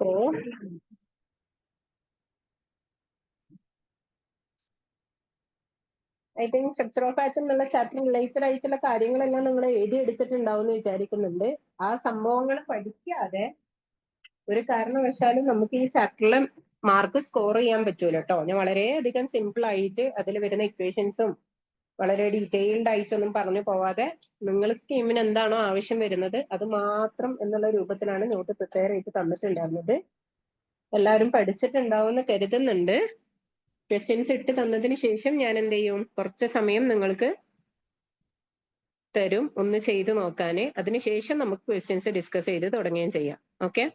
So I think structure of atom എന്നുള്ള chapter related ആയിട്ടുള്ള കാര്യങ്ങളെല്ലാം നിങ്ങൾ എഴുതിയെടുത്തിട്ടുണ്ടാവും എന്ന് വിചാരിക്കുന്നുണ്ട്. ആ സംഭവങ്ങൾ പഠിക്കാതെ ഒരു കാരണവശാലും നമുക്ക് ഈ ചാപ്റ്ററിൽ മാർക്ക് സ്കോർ ചെയ്യാൻ പറ്റൂല കേട്ടോ. ഞാൻ വളരെയധികം സിമ്പിൾ ആയിട്ട് അതിൽ വരുന്ന ഇക്വേഷൻസും വളരെ ഡീറ്റെയിൽഡ് ആയിട്ടൊന്നും പറഞ്ഞു പോവാതെ നിങ്ങൾ സ്കീമിന് എന്താണോ ആവശ്യം വരുന്നത് അത് മാത്രം എന്നുള്ള രൂപത്തിലാണ് നോട്ട് പ്രിപ്പയർ ചെയ്ത് തന്നിട്ടുണ്ടായിരുന്നത്. എല്ലാവരും പഠിച്ചിട്ടുണ്ടാവും എന്ന് കരുതുന്നുണ്ട്. ക്വസ്റ്റ്യൻസ് ഇട്ട് തന്നതിന് ശേഷം ഞാൻ എന്ത് ചെയ്യും, കുറച്ച് സമയം നിങ്ങൾക്ക് തരും ഒന്ന് ചെയ്ത് നോക്കാന്. അതിനുശേഷം നമുക്ക് ക്വസ്റ്റ്യൻസ് ഡിസ്കസ് ചെയ്ത് തുടങ്ങുകയും ചെയ്യാം. ഓക്കെ.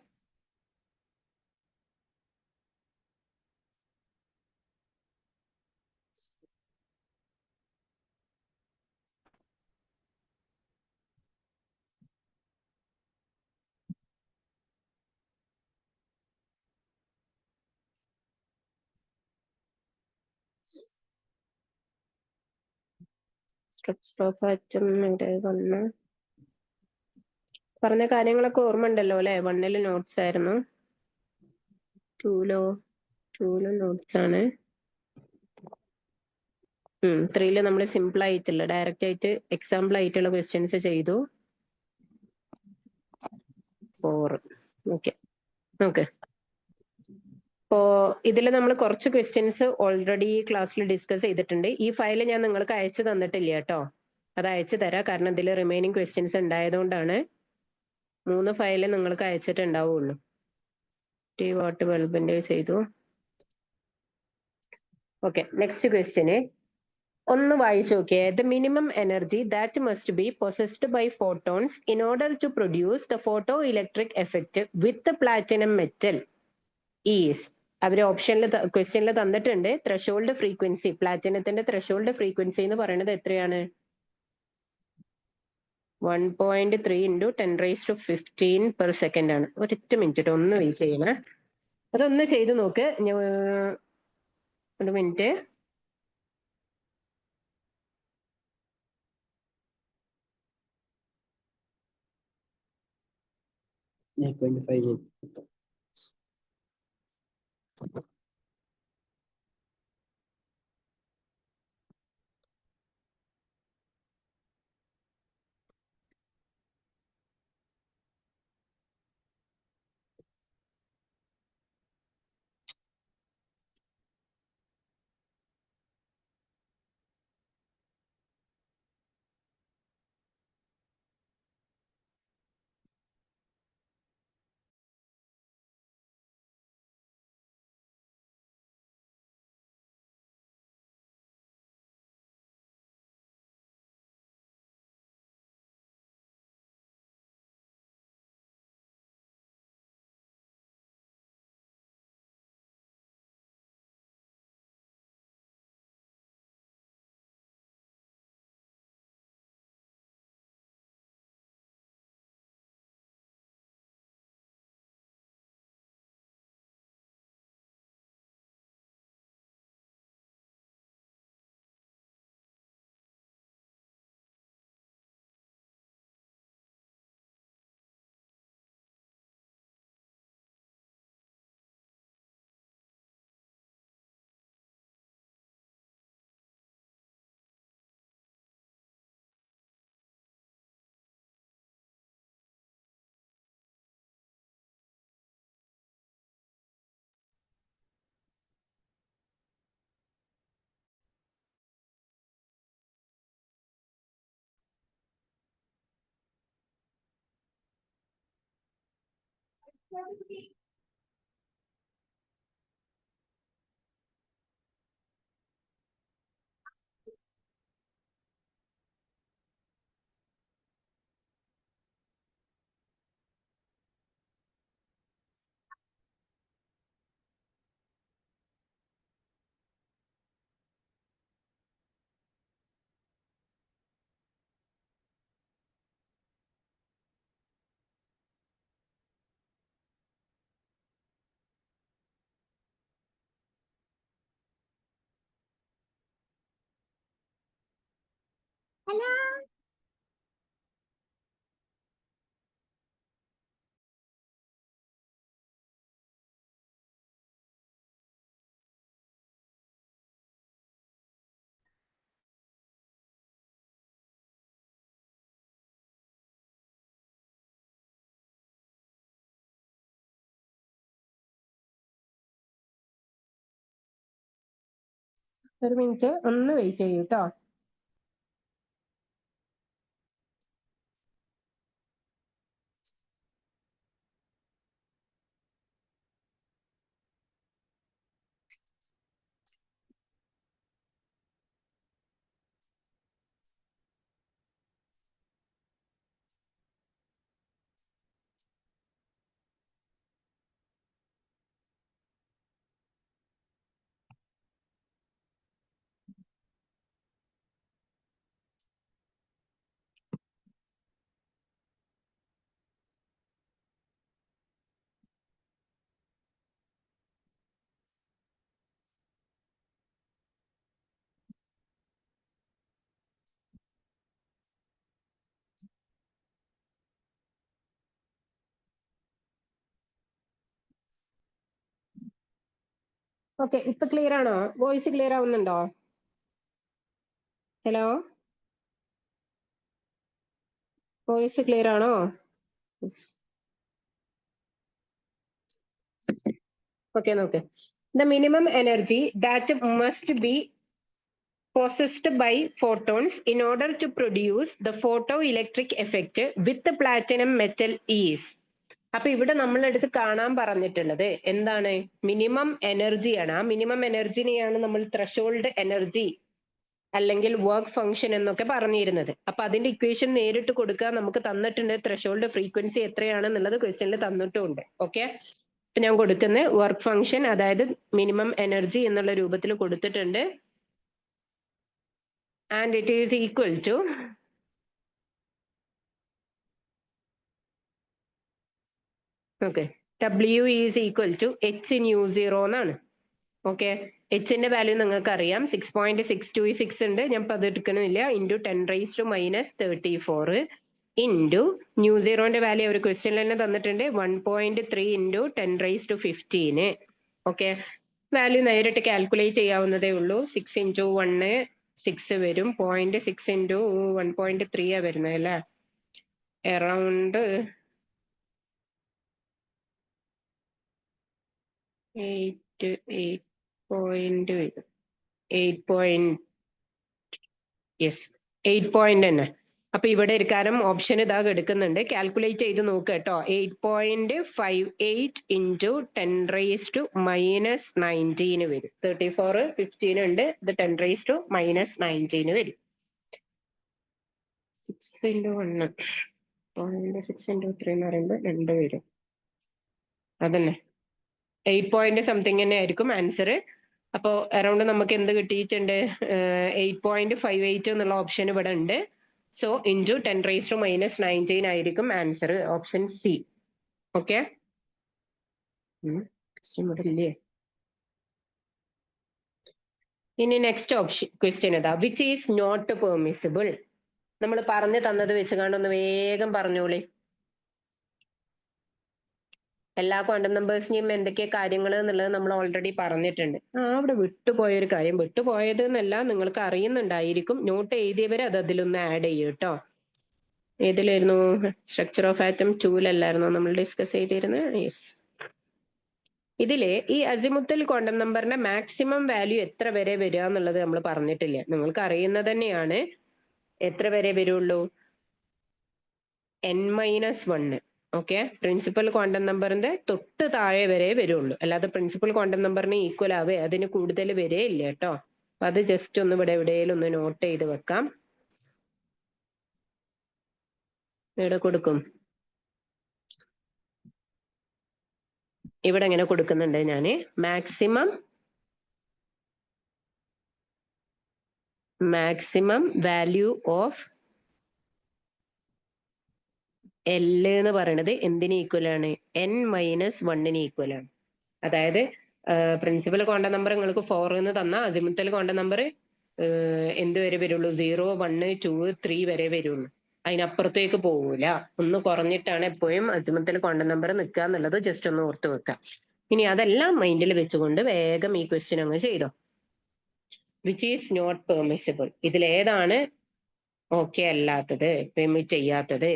സ്ട്രക്ചർ ഓഫ് ആറ്റം ഇവിടെ വന്ന് പറഞ്ഞ കാര്യങ്ങളൊക്കെ ഓർമ്മ ഉണ്ടല്ലോ അല്ലെ? 1 നോട്ട്സ് ആയിരുന്നു, 2 നോട്ട്സ് ആണ്, 3 നമ്മൾ സിമ്പിൾ ആയിട്ടുള്ള ഡയറക്റ്റ് ആയിട്ട് എക്സാമ്പിൾ ആയിട്ടുള്ള ക്വസ്റ്റ്യൻസ് ചെയ്തു. 4 ഓക്കെ. ഓക്കെ, അപ്പോ ഇതിൽ നമ്മൾ കുറച്ച് ക്വസ്റ്റ്യൻസ് ഓൾറെഡി ക്ലാസ്സിൽ ഡിസ്കസ് ചെയ്തിട്ടുണ്ട്. ഈ ഫയൽ ഞാൻ നിങ്ങൾക്ക് അയച്ചു തന്നിട്ടില്ല കേട്ടോ. അത് അയച്ചു തരാം, കാരണം ഇതിൽ റിമൈനിങ് ക്വസ്റ്റ്യൻസ് ഉണ്ടായതുകൊണ്ടാണ്. 3 ഫയൽ നിങ്ങൾക്ക് അയച്ചിട്ടുണ്ടാവുള്ളൂ. ടി വാട്ട് ബൾബിന്റെ ചെയ്തു. ഓക്കെ, നെക്സ്റ്റ് ക്വസ്റ്റ്യന് ഒന്ന് വായിച്ചു നോക്കിയേ. The minimum energy that must be possessed by photons in order to produce the photo electric effect with platinum metal is. അവര് ഓപ്ഷനിൽ ക്വസ്റ്റ്യനിൽ തന്നിട്ടുണ്ട്. ത്രഷോൾഡ് ഫ്രീക്വൻസി, പ്ലാറ്റിനത്തിന്റെ ത്രഷോൾഡ് ഫ്രീക്വൻസി എന്ന് പറയുന്നത് എത്രയാണ്? 1.3 × 10⁻15 per second ആണ്. ഒരൊറ്റ മിനിറ്റ് ഒന്ന് വെയിറ്റ് ചെയ്യണേ. അതൊന്ന് ചെയ്ത് നോക്ക്. ഒരു മിനിറ്റ്. ഒരു മിനിറ്റ് ഒന്ന് വെയിറ്റ് ചെയ്യൂ കേട്ടോ. ഓക്കെ, ഇപ്പൊ ക്ലിയർ ആണോ? വോയിസ് ക്ലിയർ ആവുന്നുണ്ടോ? ഹലോ, വോയിസ് ക്ലിയർ ആണോ? ഓക്കെ, നോക്ക്. The minimum energy that must be possessed by photons in order to produce the photoelectric effect with the platinum metal is. അപ്പൊ ഇവിടെ നമ്മളെടുത്ത് കാണാൻ പറഞ്ഞിട്ടുള്ളത് എന്താണ്? മിനിമം എനർജിയാണ്. ആ മിനിമം എനർജിനെയാണ് നമ്മൾ ത്രെഷോൾഡ് എനർജി അല്ലെങ്കിൽ വർക്ക് ഫംഗ്ഷൻ എന്നൊക്കെ പറഞ്ഞിരുന്നത്. അപ്പൊ അതിന്റെ ഇക്വേഷൻ നേരിട്ട് കൊടുക്കുക. നമുക്ക് തന്നിട്ടുണ്ട് ത്രെഷോൾഡ് ഫ്രീക്വൻസി എത്രയാണെന്നുള്ളത് ക്വസ്റ്റ്യനിൽ തന്നിട്ടുമുണ്ട്. ഓക്കെ, ഇപ്പൊ ഞാൻ കൊടുക്കുന്ന വർക്ക് ഫംഗ്ഷൻ അതായത് മിനിമം എനർജി എന്നുള്ള രൂപത്തിൽ കൊടുത്തിട്ടുണ്ട്. And it is equal to okay, W is equal to H in U0 എന്നാണ്. ഓക്കെ, എച്ചിന്റെ വാല്യൂ നിങ്ങൾക്ക് അറിയാം, 6.626 ഉണ്ട്. ഞാൻ അത് എടുക്കണില്ല. ഇൻറ്റു 10⁻³ ഇൻറ്റു ന്യൂ0ന്റെ വാല്യൂ ഒരു ക്വസ്റ്റ്യനിൽ തന്നെ തന്നിട്ടുണ്ട്, 1.3 ഇൻറ്റു 10⁻15. ഓക്കെ, വാല്യൂ നേരിട്ട് കാൽക്കുലേറ്റ് ചെയ്യാവുന്നതേ ഉള്ളൂ. 6 ഇൻറ്റു 1 6 വരും. 0.6 ഇൻറ്റു 1.3 വരുന്നത് അല്ലേ? അറൗണ്ട് 8 തന്നെ. അപ്പൊ ഇവിടെ ഒരു കാര്യം ഓപ്ഷൻ ഇതാ എടുക്കുന്നുണ്ട്. കാൽക്കുലേറ്റ് ചെയ്ത് നോക്കുക കേട്ടോ. 8.58 ഇൻറ്റു 10⁻⁻19 വരും. 34 15 ഉണ്ട്. ഇത് 10⁻⁻19 വരും. 6 ഇൻറ്റു 1 0.6 ഇൻറ്റു 3 എന്ന് പറയുമ്പോൾ 2 വരും. അതന്നെ 8 സംതിങ് തന്നെ ആയിരിക്കും ആൻസർ. അപ്പോ അറൗണ്ട് നമുക്ക് എന്ത് കിട്ടിയിട്ടുണ്ട്? 8.58 എന്നുള്ള ഓപ്ഷൻ ഇവിടെ ഉണ്ട്. സോ ഇൻറ്റു 10⁻⁻19 ആയിരിക്കും ആൻസർ, ഓപ്ഷൻ സി. ഓക്കെ, ഇവിടെ ഇല്ലേ? ഇനി നെക്സ്റ്റ് ഓപ്ഷൻ ക്വസ്റ്റ്യൻ ഏതാ? Which is not permissible. നമ്മൾ പറഞ്ഞു തന്നത് വെച്ച് കണ്ടൊന്ന് വേഗം പറഞ്ഞോളി. എല്ലാ ക്വാണ്ടം നമ്പേഴ്സിനെയും എന്തൊക്കെ കാര്യങ്ങൾ എന്നുള്ളത് നമ്മൾ ഓൾറെഡി പറഞ്ഞിട്ടുണ്ട്. അവിടെ വിട്ടുപോയൊരു കാര്യം, വിട്ടുപോയത് എന്നല്ല, നിങ്ങൾക്ക് അറിയുന്നുണ്ടായിരിക്കും. നോട്ട് എഴുതിയവരെ അത് അതിലൊന്ന് ആഡ് ചെയ്യും കേട്ടോ. ഏതിലായിരുന്നു? സ്ട്രക്ചർ ഓഫ് ആറ്റം 2-ലല്ലായിരുന്നോ നമ്മൾ ഡിസ്കസ് ചെയ്തിരുന്നത്? യെസ്. ഇതിലെ ഈ അസിമുത്തൽ ക്വാണ്ടം നമ്പറിന്റെ മാക്സിമം വാല്യൂ എത്ര വരെ വരിക എന്നുള്ളത് നമ്മൾ പറഞ്ഞിട്ടില്ല. നിങ്ങൾക്ക് അറിയുന്നത് തന്നെയാണ്. എത്ര വരെ വരുള്ളൂ? n-1. ഓക്കെ, പ്രിൻസിപ്പൽ ക്വാണ്ടം നമ്പറിന്റെ തൊട്ട് താഴെ വരെ വരുള്ളൂ. അല്ലാതെ പ്രിൻസിപ്പൽ ക്വാണ്ടം നമ്പറിന് ഈക്വൽ ആവേ അതിന് കൂടുതൽ വരെ ഇല്ല കേട്ടോ. അപ്പൊ അത് ജസ്റ്റ് ഒന്ന് ഇവിടെ എവിടെയെങ്കിലും ഒന്ന് നോട്ട് ചെയ്ത് വെക്കാം. ഇവിടെ കൊടുക്കും. ഇവിടെ എങ്ങനെ കൊടുക്കുന്നുണ്ട് ഞാന്? മാക്സിമം വാല്യൂ ഓഫ് L എന്ന് പറയുന്നത് എന്തിന് ഈക്വൽ ആണ്? n-1 ഈക്വൽ ആണ്. അതായത് പ്രിൻസിപ്പൽ ക്വാണ്ടം നമ്പർ നിങ്ങൾക്ക് 4 എന്ന് തന്ന അസിമുത്തൽ ക്വാണ്ടം നമ്പർ എന്ത് വരെ വരുള്ളൂ? 0, 1, 2, 3 വരെ വരുള്ളൂ. അതിനപ്പുറത്തേക്ക് പോകൂല. ഒന്ന് കുറഞ്ഞിട്ടാണ് എപ്പോഴും അസിമുത്തൽ ക്വാണ്ടം നമ്പർ നിൽക്കുക എന്നുള്ളത് ജസ്റ്റ് ഒന്ന് ഓർത്ത് വെക്കാം. ഇനി അതെല്ലാം മൈൻഡിൽ വെച്ചുകൊണ്ട് വേഗം ഈ ക്വസ്റ്റ്യൻ അങ്ങ് ചെയ്തോ. Which is not permissible. ഇതിലേതാണ് ഓക്കെ അല്ലാത്തത്, പെർമിറ്റ് ചെയ്യാത്തത്?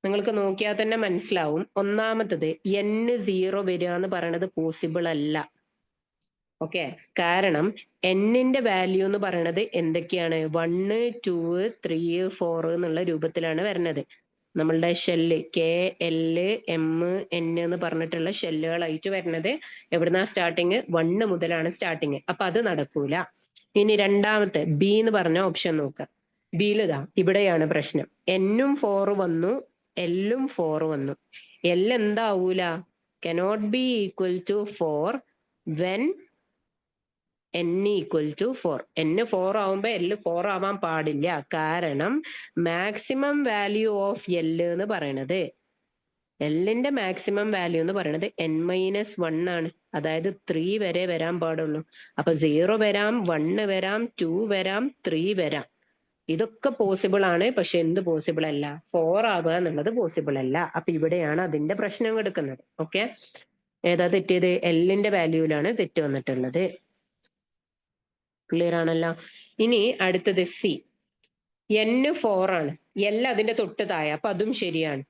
നിങ്ങൾക്ക് നോക്കിയാൽ തന്നെ മനസ്സിലാവും. ഒന്നാമത്തത് n0 വരിക എന്ന് പറയുന്നത് പോസിബിൾ അല്ല. ഓക്കെ, കാരണം എന്നിന്റെ വാല്യൂ എന്ന് പറയുന്നത് എന്തൊക്കെയാണ്? 1, 2, 3, 4 എന്നുള്ള രൂപത്തിലാണ് വരുന്നത്. നമ്മളുടെ ഷെല്ല് KLM N എന്ന് പറഞ്ഞിട്ടുള്ള ഷെല്ലുകളായിട്ട് വരുന്നത് എവിടുന്നാ സ്റ്റാർട്ടിങ്? 1 മുതലാണ് സ്റ്റാർട്ടിങ്. അപ്പൊ അത് നടക്കൂല. ഇനി രണ്ടാമത്തെ ബി എന്ന് പറഞ്ഞ ഓപ്ഷൻ നോക്കുക. ബിയിൽ ഇതാ ഇവിടെയാണ് പ്രശ്നം. N-ഉം 4 വന്നു, L-ഉം 4 വന്നു. L എന്താവൂല? cannot be equal to 4 when N equal to 4. N 4 ആവുമ്പോ L 4 ആവാൻ പാടില്ല. കാരണം മാക്സിമം വാല്യൂ ഓഫ് L എന്ന് പറയണത്, Lന്റെ മാക്സിമം വാല്യൂ എന്ന് പറയുന്നത് N-1 ആണ്. അതായത് 3 വരെ വരാൻ പാടുള്ളൂ. അപ്പൊ 0 വരാം, 1 വരാം, 2 വരാം, 3 വരാം. ഇതൊക്കെ പോസിബിൾ ആണ്. പക്ഷെ എന്ത് പോസിബിൾ അല്ല? 4 ആവുക എന്നുള്ളത് പോസിബിൾ അല്ല. അപ്പൊ ഇവിടെയാണ് അതിന്റെ പ്രശ്നം എടുക്കുന്നത്. ഓക്കെ, ഏതാ തെറ്റിയത്? Lന്റെ വാല്യൂലാണ് തെറ്റ് വന്നിട്ടുള്ളത്. ക്ലിയർ ആണല്ലോ. ഇനി അടുത്തത് സി. N 4 ആണ്, L അതിന്റെ തൊട്ട് താഴെ, അപ്പൊ അതും ശരിയാണ്.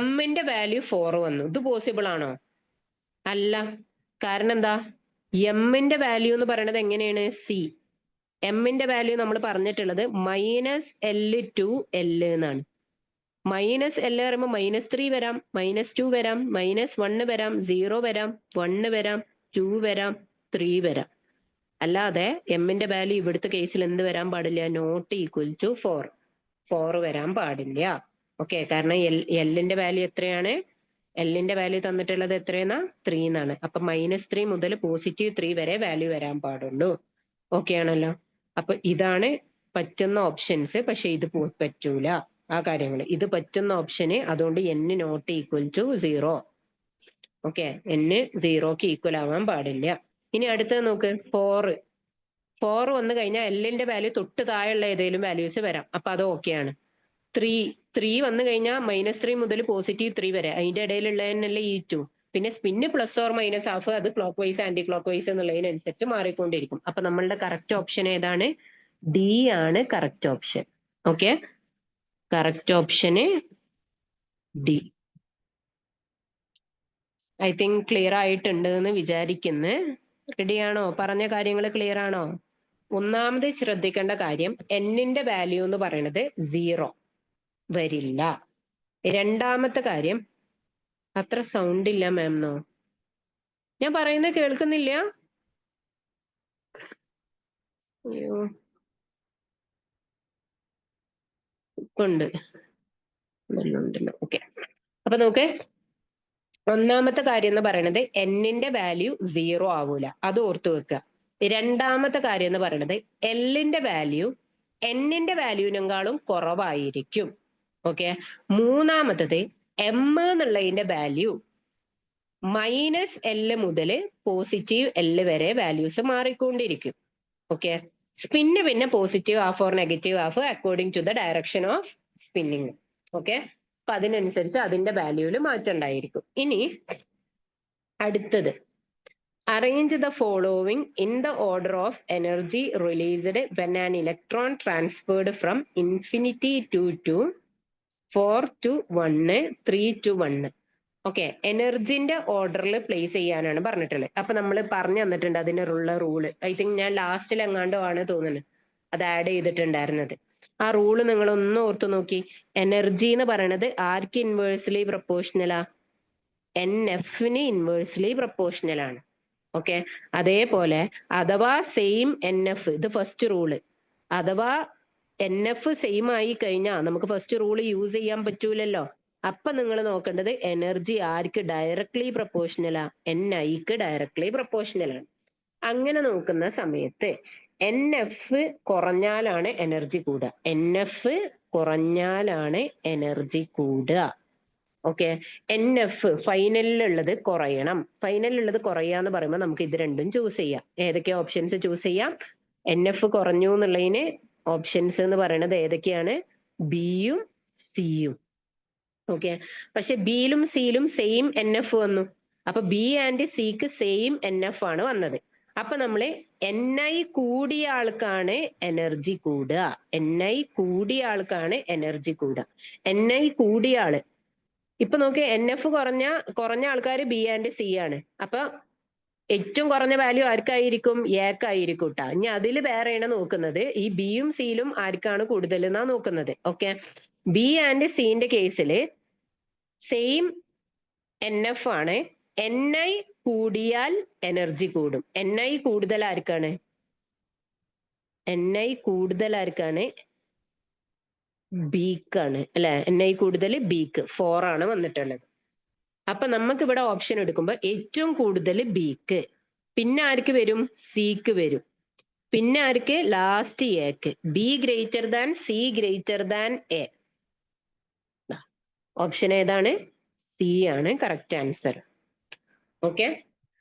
M-ന്റെ വാല്യൂ 4 വന്നു. ഇത് പോസിബിൾ ആണോ? അല്ല. കാരണം എന്താ? M-ന്റെ വാല്യൂ എന്ന് പറയുന്നത് എങ്ങനെയാണ്? സി. M-ന്റെ വാല്യൂ നമ്മൾ പറഞ്ഞിട്ടുള്ളത് -L/L എന്നാണ്. -L പറയുമ്പോൾ -3 വരാം, -2 വരാം, -1 വരാം, 0 വരാം, 1 വരാം, 2 വരാം, 3 വരാം. അല്ലാതെ M-ന്റെ വാല്യൂ ഇവിടുത്തെ കേസിൽ എന്ത് വരാൻ പാടില്ല? നോട്ട് ഈക്വൽ ടു 4 വരാൻ പാടില്ല. ഓക്കെ, കാരണം L-ന്റെ വാല്യൂ എത്രയാണ്? L-ന്റെ വാല്യൂ തന്നിട്ടുള്ളത് എത്രയെന്നാ? 3 എന്നാണ്. അപ്പൊ -3 മുതൽ +3 വരെ വാല്യൂ വരാൻ പാടുള്ളൂ. ഓക്കെ ആണല്ലോ. അപ്പൊ ഇതാണ് പറ്റുന്ന ഓപ്ഷൻസ്. പക്ഷെ ഇത് പറ്റൂല. ആ കാര്യങ്ങൾ ഇത് പറ്റുന്ന ഓപ്ഷന്, അതുകൊണ്ട് N നോട്ട് ഈക്വൽ ടു 0. ഓക്കെ, N 0ക്ക് ഈക്വൽ ആവാൻ പാടില്ല. ഇനി അടുത്തത് നോക്ക്. 4 വന്നു കഴിഞ്ഞാൽ L-ന്റെ വാല്യൂ തൊട്ട് താഴെയുള്ള ഏതെങ്കിലും വാല്യൂസ് വരാം. അപ്പൊ അത് ഓക്കെയാണ്. 3 വന്നു കഴിഞ്ഞാൽ -3 മുതൽ +3 വരെ, അതിന്റെ ഇടയിലുള്ളതന്നെയല്ലേ ഈ 2. പിന്നെ സ്പിന്ന് +or-½ അത് clockwise anticlockwise എന്നുള്ളതിനനുസരിച്ച് മാറിക്കൊണ്ടിരിക്കും. അപ്പൊ നമ്മളുടെ കറക്റ്റ് ഓപ്ഷൻ ഏതാണ്? ഡി ആണ് കറക്റ്റ് ഓപ്ഷൻ. ഓക്കെ, കറക്റ്റ് ഓപ്ഷന് ഡി. ഐ തിങ്ക് ക്ലിയർ ആയിട്ടുണ്ട് എന്ന് വിചാരിക്കുന്നു. റെഡിയാണോ? പറഞ്ഞ കാര്യങ്ങൾ ക്ലിയർ ആണോ? ഒന്നാമത് ശ്രദ്ധിക്കേണ്ട കാര്യം, N-ന്റെ വാല്യൂ എന്ന് പറയുന്നത് 0 വരില്ല. രണ്ടാമത്തെ കാര്യം, അത്ര സൗണ്ട് ഇല്ല മാംന്നോ? ഞാൻ പറയുന്നത് കേൾക്കുന്നില്ല? അയ്യോ, ഉണ്ട്. ഉണ്ടല്ലോ. ഓക്കെ, അപ്പൊ നോക്ക്. ഒന്നാമത്തെ കാര്യം എന്ന് പറയുന്നത് N-ന്റെ വാല്യൂ 0 ആവൂല. അത് ഓർത്തു വെക്കുക. രണ്ടാമത്തെ കാര്യം എന്ന് പറയുന്നത് L-ന്റെ വാല്യൂ N-ന്റെ വാല്യൂവിനെക്കാളും കുറവായിരിക്കും. ഓക്കെ, മൂന്നാമത്തത് M എന്നുള്ളതിന്റെ വാല്യൂ -L മുതൽ +L വരെ വാല്യൂസ് മാറിക്കൊണ്ടിരിക്കും. ഓക്കെ, സ്പിന്ന് പിന്നെ +½ or -½ according to the direction of spinning. Okay, അപ്പൊ അതിനനുസരിച്ച് അതിന്റെ വാല്യൂല് മാറ്റം ഉണ്ടായിരിക്കും. ഇനി അടുത്തത്, arrange the following in the order of energy released when an electron transferred from infinity to 4 to 1, 3 to 1. Okay, എനർജിന്റെ ഓർഡറിൽ പ്ലേസ് ചെയ്യാനാണ് പറഞ്ഞിട്ടുള്ളത്. അപ്പൊ നമ്മൾ പറഞ്ഞു തന്നിട്ടുണ്ട് അതിനുള്ള റൂള്. ഐ തിങ്ക് ഞാൻ ലാസ്റ്റിൽ എങ്ങാണ്ടോ ആണ് തോന്നുന്നത് അത് ആഡ് ചെയ്തിട്ടുണ്ടായിരുന്നത്. ആ റൂള് നിങ്ങൾ ഒന്ന് ഓർത്തു നോക്കി. എനർജി എന്ന് പറയുന്നത് ആർക്ക് ഇൻവേഴ്സ്ലി പ്രൊപ്പോർഷണലാ? NF-ന് ഇൻവേഴ്സ്ലി പ്രൊപ്പോർഷണൽ ആണ്. ഓക്കെ, അതേപോലെ അഥവാ സെയിം NF, ഇത് ഫസ്റ്റ് റൂള്, അഥവാ NF സെയിം ആയി കഴിഞ്ഞാൽ നമുക്ക് ഫസ്റ്റ് റൂള് യൂസ് ചെയ്യാൻ പറ്റൂലല്ലോ. അപ്പൊ നിങ്ങൾ നോക്കേണ്ടത് എനർജി ആർക്ക് ഡയറക്ട്ലി പ്രൊപ്പോർഷണലാ? NIക്ക് ഡയറക്ട്ലി പ്രൊപ്പോർഷണൽ ആണ്. അങ്ങനെ നോക്കുന്ന സമയത്ത് NF കുറഞ്ഞാലാണ് എനർജി കൂടുക. NF കുറഞ്ഞാലാണ് എനർജി കൂടുക. Okay, NF ഫൈനലിലുള്ളത് കുറയണം. ഫൈനലിലുള്ളത് കുറയാന്ന് പറയുമ്പോൾ നമുക്ക് ഇത് രണ്ടും ചൂസ് ചെയ്യാം. ഏതൊക്കെ ഓപ്ഷൻസ് ചൂസ് ചെയ്യാം? NF കുറഞ്ഞു എന്നുള്ളതിന് ഓപ്ഷൻസ് എന്ന് പറയുന്നത് ഏതൊക്കെയാണ്? ബിയും സിയും. ഓക്കെ, പക്ഷെ ബിയിലും സിയിലും സെയിം NF വന്നു. അപ്പൊ ബി ആൻഡ് സിക്ക് സെയിം NF ആണ് വന്നത്. അപ്പൊ നമ്മള് NI കൂടിയ ആൾക്കാണ് എനർജി കൂടുക. NI കൂടിയ ആൾക്കാണ് എനർജി കൂടുക. NI കൂടിയ ആള്, ഇപ്പൊ നോക്ക്, NF കുറഞ്ഞ ആൾക്കാർ ബി ആൻഡ് സി ആണ്. അപ്പൊ ഏറ്റവും കുറഞ്ഞ വാല്യൂ ആർക്കായിരിക്കും? എക്കായിരിക്കും കേട്ടോ. ഇനി അതിൽ വേറെയാണ് നോക്കുന്നത്. ഈ ബിയും സിയിലും ആർക്കാണ് കൂടുതൽ എന്നാ നോക്കുന്നത്. ഓക്കെ, ബി ആൻഡ് സിന്റെ കേസിൽ സെയിം NF ആണ്. NI കൂടിയാൽ എനർജി കൂടും. NI കൂടുതൽ ആർക്കാണ്? NI കൂടുതൽ ആർക്കാണ്? ബിക്കാണ് അല്ലെ? NI കൂടുതൽ ബിക്ക് 4 ആണ് വന്നിട്ടുള്ളത്. അപ്പൊ നമുക്ക് ഇവിടെ ഓപ്ഷൻ എടുക്കുമ്പോൾ ഏറ്റവും കൂടുതൽ ബിക്ക്, പിന്നെ ആർക്ക് വരും? സിക്ക് വരും, പിന്നെ ആർക്ക്? ലാസ്റ്റ് എക്ക്. Be greater than C greater than A. Option ഏതാണ്? സി ആണ് കറക്റ്റ് ആൻസർ. ഓക്കെ,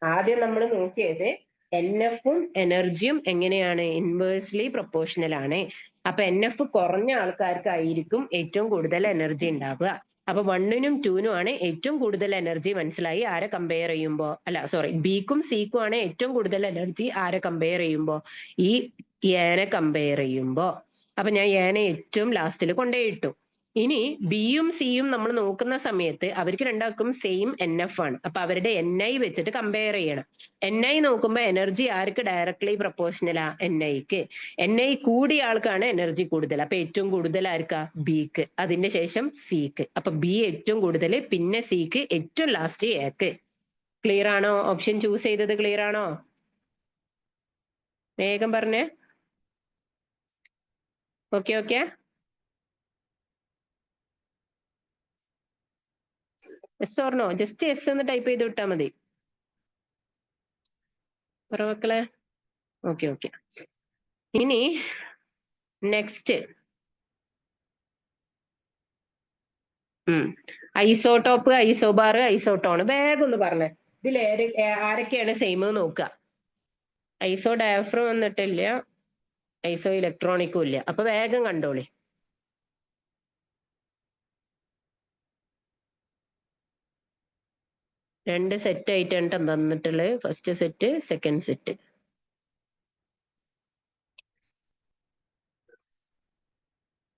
ആദ്യം നമ്മൾ നോക്കിയത് NFഉം എനർജിയും എങ്ങനെയാണ്? ഇൻവേഴ്സ്ലി പ്രൊപ്പോർഷണൽ ആണ്. അപ്പൊ NF കുറഞ്ഞ ആൾക്കാർക്കായിരിക്കും ഏറ്റവും കൂടുതൽ എനർജി ഉണ്ടാവുക. അപ്പൊ 1നും 2നും ആണ് ഏറ്റവും കൂടുതൽ എനർജി. മനസ്സിലായി? ആരെ കമ്പയർ ചെയ്യുമ്പോ? അല്ല സോറി, ബിക്കും സിക്കും ആണ് ഏറ്റവും കൂടുതൽ എനർജി. ആരെ കമ്പയർ ചെയ്യുമ്പോ? ഈ എനെ കമ്പയർ ചെയ്യുമ്പോ. അപ്പൊ ഞാൻ എനെ ഏറ്റവും ലാസ്റ്റിൽ കൊണ്ടേയിട്ടു. ഇനി ബിയും സിയും നമ്മൾ നോക്കുന്ന സമയത്ത് അവർക്ക് രണ്ടാൾക്കും സെയിം NF ആണ്. അപ്പൊ അവരുടെ NI വെച്ചിട്ട് കമ്പയർ ചെയ്യണം. NI നോക്കുമ്പോ എനർജി ആർക്ക് ഡയറക്ട്ലി പ്രൊപ്പോർഷണലാ? NIക്ക്. NI കൂടിയ ആൾക്കാണ് എനർജി കൂടുതൽ. അപ്പൊ ഏറ്റവും കൂടുതൽ ആർക്കാ? ബിക്ക്. അതിന്റെ ശേഷം സിക്ക്. അപ്പൊ ബി ഏറ്റവും കൂടുതൽ, പിന്നെ സിക്ക്, ഏറ്റവും ലാസ്റ്റ് എക്ക്. ക്ലിയർ ആണോ? ഓപ്ഷൻ ചൂസ് ചെയ്തത് ക്ലിയർ ആണോ? വേഗം പറഞ്ഞേ. Okay okay, yes or no? Just yes എന്ന് ടൈപ്പ് ചെയ്ത് വിട്ടാൽ മതി. പറ മക്കളെ. ഓക്കെ ഓക്കെ, ഇനി നെക്സ്റ്റ് ഐസോടോപ്പ്, ഐസോബാർ, ഐസോട്ടോൺ. വേഗം ഒന്ന് പറഞ്ഞേ. ഇതിൽ ആരൊക്കെയാണ് സെയിം നോക്കുക. ഐസോ ഡയഫ്രം വന്നിട്ടില്ല, ഐസോ ഇലക്ട്രോണിക്കും ഇല്ല. അപ്പൊ വേഗം കണ്ടോളി. രണ്ട് സെറ്റ് ആയിട്ടാണ് തന്നിട്ടുള്ളത്. First set, second set.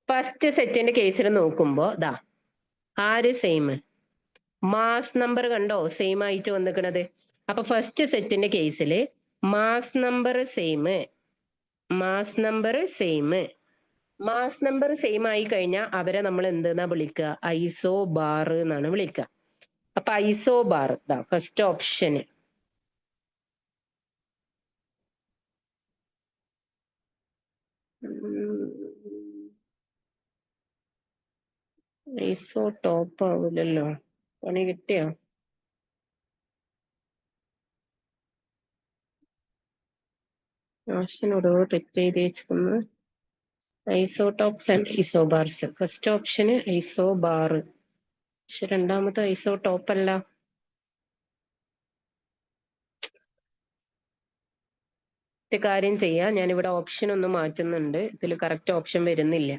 First സെറ്റിന്റെ കേസിൽ നോക്കുമ്പോ ദാ ആര് സെയിം? മാസ് നമ്പർ കണ്ടോ സെയിം ആയിട്ട് വന്നിക്കണത്. അപ്പൊ ഫസ്റ്റ് സെറ്റിന്റെ കേസിൽ mass number same, mass number same, mass number same ആയി കഴിഞ്ഞാൽ അവരെ നമ്മൾ എന്തെന്നാ വിളിക്കുക? ഐസോ ബാർ എന്നാണ് വിളിക്കുക. അപ്പൊ ഐസോ ബാർ ദാ ഫസ്റ്റ് ഓപ്ഷന്. ഐസോ ടോപ്പ് ആവില്ലല്ലോ. പണി കിട്ടിയോ? ഓപ്ഷനോടോ തെറ്റ് എഴുതി വെച്ചിരിക്കുന്നു. Isotopes and isobars. First option iso bar, പക്ഷെ രണ്ടാമത്തെ ഐസോ ടോപ്പ് അല്ല. കാര്യം ചെയ്യാം, ഞാനിവിടെ ഓപ്ഷൻ ഒന്ന് മാറ്റുന്നുണ്ട്. ഇതിൽ കറക്റ്റ് ഓപ്ഷൻ വരുന്നില്ല.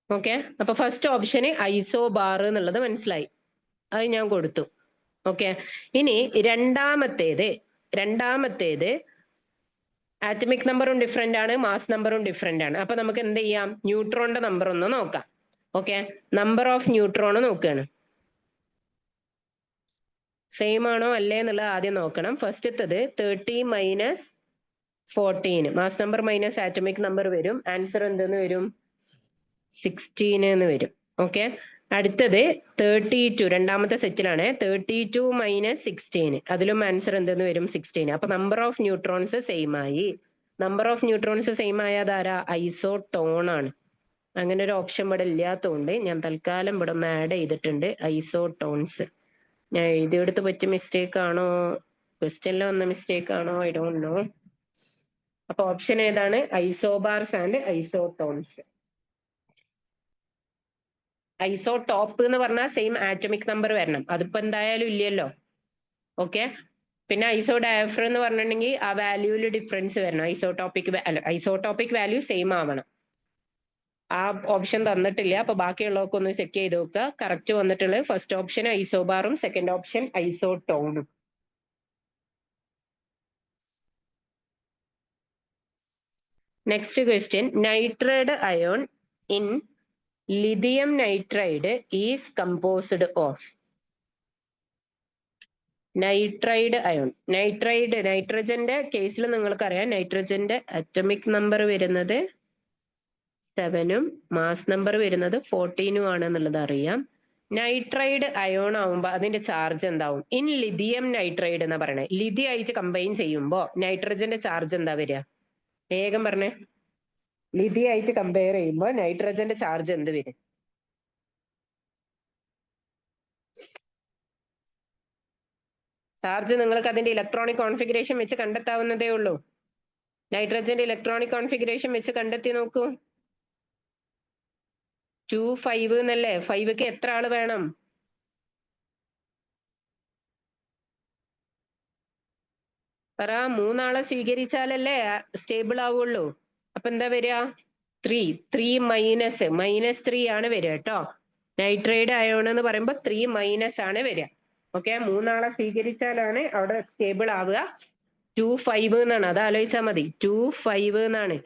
ഓക്കെ, അപ്പൊ ഫസ്റ്റ് ഓപ്ഷന് ഐസോ ബാർ എന്നുള്ളത് മനസ്സിലായി, അത് ഞാൻ കൊടുത്തു. ഓക്കെ, ഇനി രണ്ടാമത്തേത് ആറ്റമിക് നമ്പറും ഡിഫറെന്റ് ആണ്, മാസ് നമ്പറും ഡിഫറെന്റ് ആണ്. അപ്പൊ നമുക്ക് എന്ത് ചെയ്യാം? ന്യൂട്രോണിന്റെ നമ്പർ ഒന്ന് നോക്കാം. ഓക്കെ, നമ്പർ ഓഫ് ന്യൂട്രോൺ നോക്കുകയാണ്. സെയിം ആണോ അല്ലേ എന്നുള്ളത് ആദ്യം നോക്കണം. ഫസ്റ്റത്തത് 30 minus 14, mass number minus atomic number വരും. ആൻസർ എന്തെന്ന് വരും? 16 എന്ന് വരും. ഓക്കെ, അടുത്തത് 32, രണ്ടാമത്തെ സെറ്റിലാണ്. 32 മൈനസ് 16, അതിലും ആൻസർ എന്തെന്ന് വരും? 16. അപ്പൊ നമ്പർ ഓഫ് ന്യൂട്രോൺസ് സെയിം ആയി. നമ്പർ ഓഫ് ന്യൂട്രോൺസ് സെയിം ആയത് ആരാ? ഐസോടോൺ ആണ്. അങ്ങനെ ഒരു ഓപ്ഷൻ ഇവിടെ ഇല്ലാത്തതുകൊണ്ട് ഞാൻ തൽക്കാലം ഇവിടെ ഒന്ന് ആഡ് ചെയ്തിട്ടുണ്ട്, ഐസോടോൺസ്. ഞാൻ എഴുതിയെടുത്ത് പറ്റിയ മിസ്റ്റേക്ക് ആണോ, ക്വസ്റ്റ്യനിൽ വന്ന മിസ്റ്റേക്ക് ആണോ, ഐ ഡോണ്ട് നോ. അപ്പൊ ഓപ്ഷൻ ഏതാണ്? Isobars and ഐസോടോൺസ്. ഐസോടോപ്പ് എന്ന് പറഞ്ഞാൽ സെയിം ആറ്റമിക് നമ്പർ വരണം, അതിപ്പോ എന്തായാലും ഇല്ലല്ലോ. ഓക്കെ, പിന്നെ ഐസോ ഡയഫ്രം എന്ന് പറഞ്ഞിട്ടുണ്ടെങ്കിൽ ആ വാല്യൂവിൽ ഡിഫറൻസ് വരണം. ഐസോടോപ്പിക് വാല്യൂ സെയിം ആവണം. ആ ഓപ്ഷൻ തന്നിട്ടില്ല. അപ്പൊ ബാക്കിയുള്ളതൊക്കെ ഒന്ന് ചെക്ക് ചെയ്ത് നോക്കുക. കറക്റ്റ് വന്നിട്ടുള്ളത് ഫസ്റ്റ് ഓപ്ഷൻ ഐസോബാറും സെക്കൻഡ് ഓപ്ഷൻ ഐസോടോണും. Next question, nitride ion in lithium nitride is composed of. Nitride ion. നൈട്രജന്റെ കേസിൽ നിങ്ങൾക്കറിയാം നൈട്രജന്റെ അറ്റോമിക് നമ്പർ വരുന്നത് 7 മാസ് നമ്പർ വരുന്നത് 14 ആണെന്നുള്ളത് അറിയാം. നൈട്രൈഡ് അയോൺ ആവുമ്പോ അതിന്റെ ചാർജ് എന്താവും? ഇൻ ലിഥിയം നൈട്രൈഡ് എന്നാ പറയണേ. ലിഥിയം ആയിട്ട് കമ്പൈൻ ചെയ്യുമ്പോ നൈട്രജന്റെ ചാർജ് എന്താ വരിക? വേഗം പറഞ്ഞേ. ലിഥിയം ആയിട്ട് കമ്പയർ ചെയ്യുമ്പോ നൈട്രജന്റെ ചാർജ് എന്ത് വരും? ചാർജ് നിങ്ങൾക്ക് അതിന്റെ ഇലക്ട്രോണിക് കോൺഫിഗറേഷൻ വെച്ച് കണ്ടെത്താവുന്നതേ ഉള്ളൂ. നൈട്രജന്റെ ഇലക്ട്രോണിക് കോൺഫിഗറേഷൻ വെച്ച് കണ്ടെത്തി നോക്കൂ. 2 5 എന്നല്ലേ? 5ക്ക് എത്ര ആള് വേണം? പറ. 3 ആളെ സ്വീകരിച്ചാലല്ലേ സ്റ്റേബിൾ ആവുള്ളൂ. അപ്പൊ എന്താ വരിക? 3 -3 ആണ് വരിക കേട്ടോ. നൈട്രൈഡ് അയോൺ എന്ന് പറയുമ്പോ 3 ആണ് വരിക. ഓക്കെ, 3 ആളെ സ്വീകരിച്ചാലാണ് അവിടെ സ്റ്റേബിൾ ആവുക. 2 5 എന്നാണ്, അത് ആലോചിച്ചാൽ മതി. 2 5 എന്നാണ്.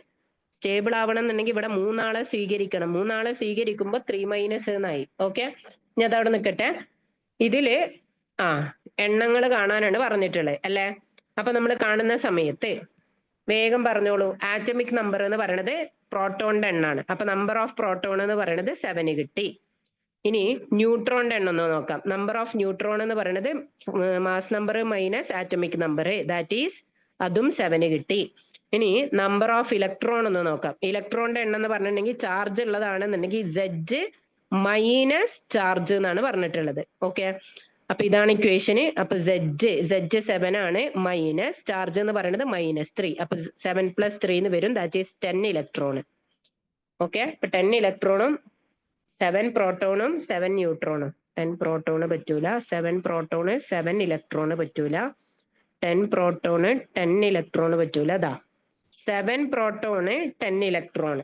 സ്റ്റേബിൾ ആവണം എന്നുണ്ടെങ്കിൽ ഇവിടെ 3 ആളെ സ്വീകരിക്കണം. 3 ആളെ സ്വീകരിക്കുമ്പോ 3 എന്നായി. ഓക്കെ, ഇനി അതവിടെ നിൽക്കട്ടെ. ഇതില് എണ്ണങ്ങൾ കാണാനാണ് പറഞ്ഞിട്ടുള്ളത് അല്ലെ? അപ്പൊ നമ്മൾ കാണുന്ന സമയത്ത് വേഗം പറഞ്ഞോളൂ. ആറ്റമിക് നമ്പർ എന്ന് പറയുന്നത് പ്രോട്ടോണിന്റെ എണ്ണാണ്. അപ്പൊ നമ്പർ ഓഫ് പ്രോട്ടോൺ എന്ന് പറയുന്നത് 7 കിട്ടി. ഇനി ന്യൂട്രോണിന്റെ എണ്ണം ഒന്ന് നോക്കാം. നമ്പർ ഓഫ് ന്യൂട്രോൺ എന്ന് പറയുന്നത് mass number minus atomic number, that is അതും 7 കിട്ടി. ഇനി നമ്പർ ഓഫ് ഇലക്ട്രോൺ ഒന്ന് നോക്കാം. ഇലക്ട്രോണിന്റെ എണ്ണം എന്ന് പറഞ്ഞിട്ടുണ്ടെങ്കിൽ ചാർജ് ഉള്ളതാണെന്നുണ്ടെങ്കിൽ Z മൈനസ് ചാർജ് എന്നാണ് പറഞ്ഞിട്ടുള്ളത്. ഓക്കെ, അപ്പൊ ഇതാണ് ഇക്വേഷന്. അപ്പൊ Z 7 ആണ്, മൈനസ് ചാർജ് എന്ന് പറയുന്നത് -3. അപ്പൊ 7 + 3 എന്ന് വരും, ദാറ്റ് ഈസ് 10 ഇലക്ട്രോൺ. ഓക്കെ, അപ്പൊ 10 ഇലക്ട്രോണും 7 പ്രോട്ടോണും 7 ന്യൂട്രോണും. 10 പ്രോട്ടോണ് പറ്റൂല, 7 പ്രോട്ടോണ് 7 ഇലക്ട്രോണ് പറ്റൂല, 10 പ്രോട്ടോണ് 10 ഇലക്ട്രോണ് പറ്റൂല. അതാ 7 proton 10 electron.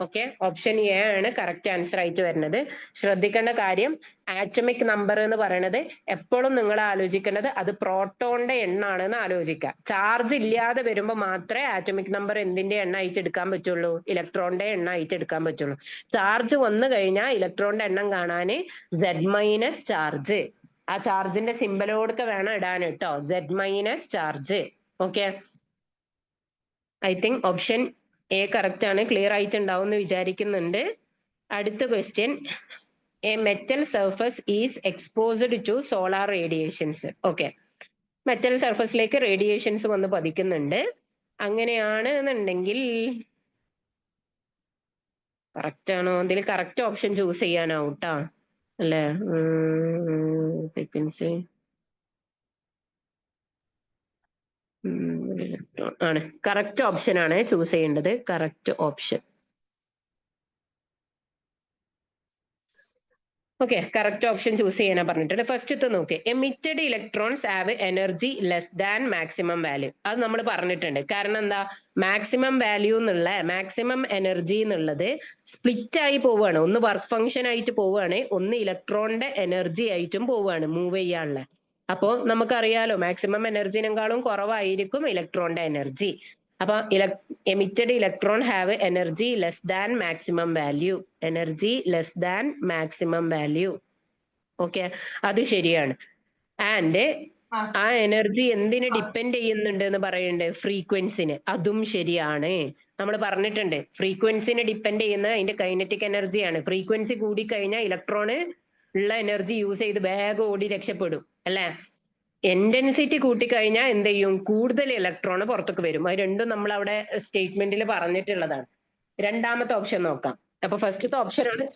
Okay, option A ആണ് കറക്റ്റ് ആൻസർ ആയിട്ട് വരുന്നത്. ശ്രദ്ധിക്കേണ്ട കാര്യം, ആറ്റമിക് നമ്പർ എന്ന് പറയുന്നത് എപ്പോഴും നിങ്ങൾ ആലോചിക്കേണ്ടത് അത് പ്രോട്ടോണിന്റെ എണ്ണാണെന്ന് ആലോചിക്കുക. ചാർജ് ഇല്ലാതെ വരുമ്പോൾ മാത്രമേ ആറ്റമിക് നമ്പർ എന്തിന്റെ എണ്ണ ആയിട്ട് എടുക്കാൻ പറ്റുള്ളൂ? ഇലക്ട്രോണിന്റെ എണ്ണ ആയിട്ട് എടുക്കാൻ പറ്റുള്ളൂ. ചാർജ് വന്നു കഴിഞ്ഞാൽ ഇലക്ട്രോണിന്റെ എണ്ണം കാണാന് Z- ചാർജ്, ആ ചാർജിന്റെ സിമ്പലോടൊക്കെ വേണം ഇടാൻ കേട്ടോ. Z- charge. Okay, I think option A correct ആണ്. ക്ലിയർ ആയിട്ടുണ്ടാവും എന്ന് വിചാരിക്കുന്നുണ്ട്. അടുത്ത question, a metal surface is exposed to solar radiations. Okay, metal സർഫസിലേക്ക് റേഡിയേഷൻസ് വന്ന് പതിക്കുന്നുണ്ട്. അങ്ങനെയാണ് എന്നുണ്ടെങ്കിൽ കറക്റ്റ് ആണോ? ഇതിൽ കറക്റ്റ് ഓപ്ഷൻ ചൂസ് ചെയ്യാനാവും ട്ടാ അല്ലേ? ഫ്രീക്വൻസി ആണ്, കറക്റ്റ് ഓപ്ഷൻ ആണ് ചൂസ് ചെയ്യേണ്ടത്. Correct option. Okay, correct option choose ചെയ്യാനാ പറഞ്ഞിട്ടുണ്ട്. ഫസ്റ്റ് നോക്ക്, emitted electrons have energy less than maximum value. അത് നമ്മൾ പറഞ്ഞിട്ടുണ്ട്. കാരണം എന്താ? മാക്സിമം വാല്യൂ എന്നുള്ള മാക്സിമം എനർജി എന്നുള്ളത് സ്പ്ലിറ്റ് ആയി പോവുകയാണ്. ഒന്ന് വർക്ക് ഫംഗ്ഷൻ ആയിട്ട് പോവുകയാണ്, ഒന്ന് ഇലക്ട്രോണിന്റെ എനർജി ആയിട്ടും പോവുകയാണ്, മൂവ് ചെയ്യാനുള്ള. അപ്പോ നമുക്കറിയാലോ മാക്സിമം എനർജിനെക്കാളും കുറവായിരിക്കും ഇലക്ട്രോണിന്റെ എനർജി. അപ്പൊ emitted electron have energy less than maximum value. Energy less than maximum value. Okay, അത് ശരിയാണ്. ആൻഡ് ആ എനർജി എന്തിനെ ഡിപ്പെൻഡ് ചെയ്യുന്നുണ്ട് എന്ന് പറയുന്നുണ്ട്? ഫ്രീക്വൻസിന്. അതും ശരിയാണ്. നമ്മൾ പറഞ്ഞിട്ടുണ്ട് ഫ്രീക്വൻസിനെ ഡിപ്പെൻഡ് ചെയ്യുന്ന അതിന്റെ കൈനറ്റിക് എനർജിയാണ്. ഫ്രീക്വൻസി കൂടിക്കഴിഞ്ഞാൽ ഇലക്ട്രോണ് ഉള്ള എനർജി യൂസ് ചെയ്ത് വേഗം ഓടി രക്ഷപ്പെടും അല്ലെ? ഇന്റൻസിറ്റി കൂട്ടിക്കഴിഞ്ഞാൽ എന്ത് ചെയ്യും? കൂടുതൽ ഇലക്ട്രോൺ പുറത്തേക്ക് വരും. അത് രണ്ടും നമ്മൾ അവിടെ സ്റ്റേറ്റ്മെന്റിൽ പറഞ്ഞിട്ടുള്ളതാണ്. രണ്ടാമത്തെ ഓപ്ഷൻ നോക്കാം. അപ്പൊ ഫസ്റ്റത്തെ ഓപ്ഷൻ ആണ്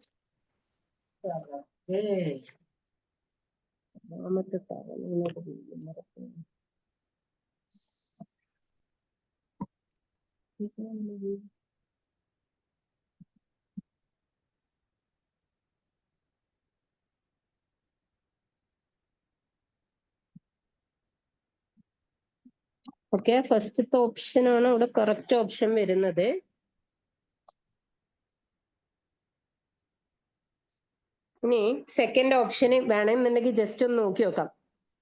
ഓക്കെ, ഫസ്റ്റത്തെ ഓപ്ഷൻ ആണ് ഇവിടെ കറക്റ്റ് ഓപ്ഷൻ വരുന്നത്. ഇനി സെക്കൻഡ് ഓപ്ഷന് വേണമെന്നുണ്ടെങ്കിൽ ജസ്റ്റ് ഒന്ന് നോക്കി നോക്കാം.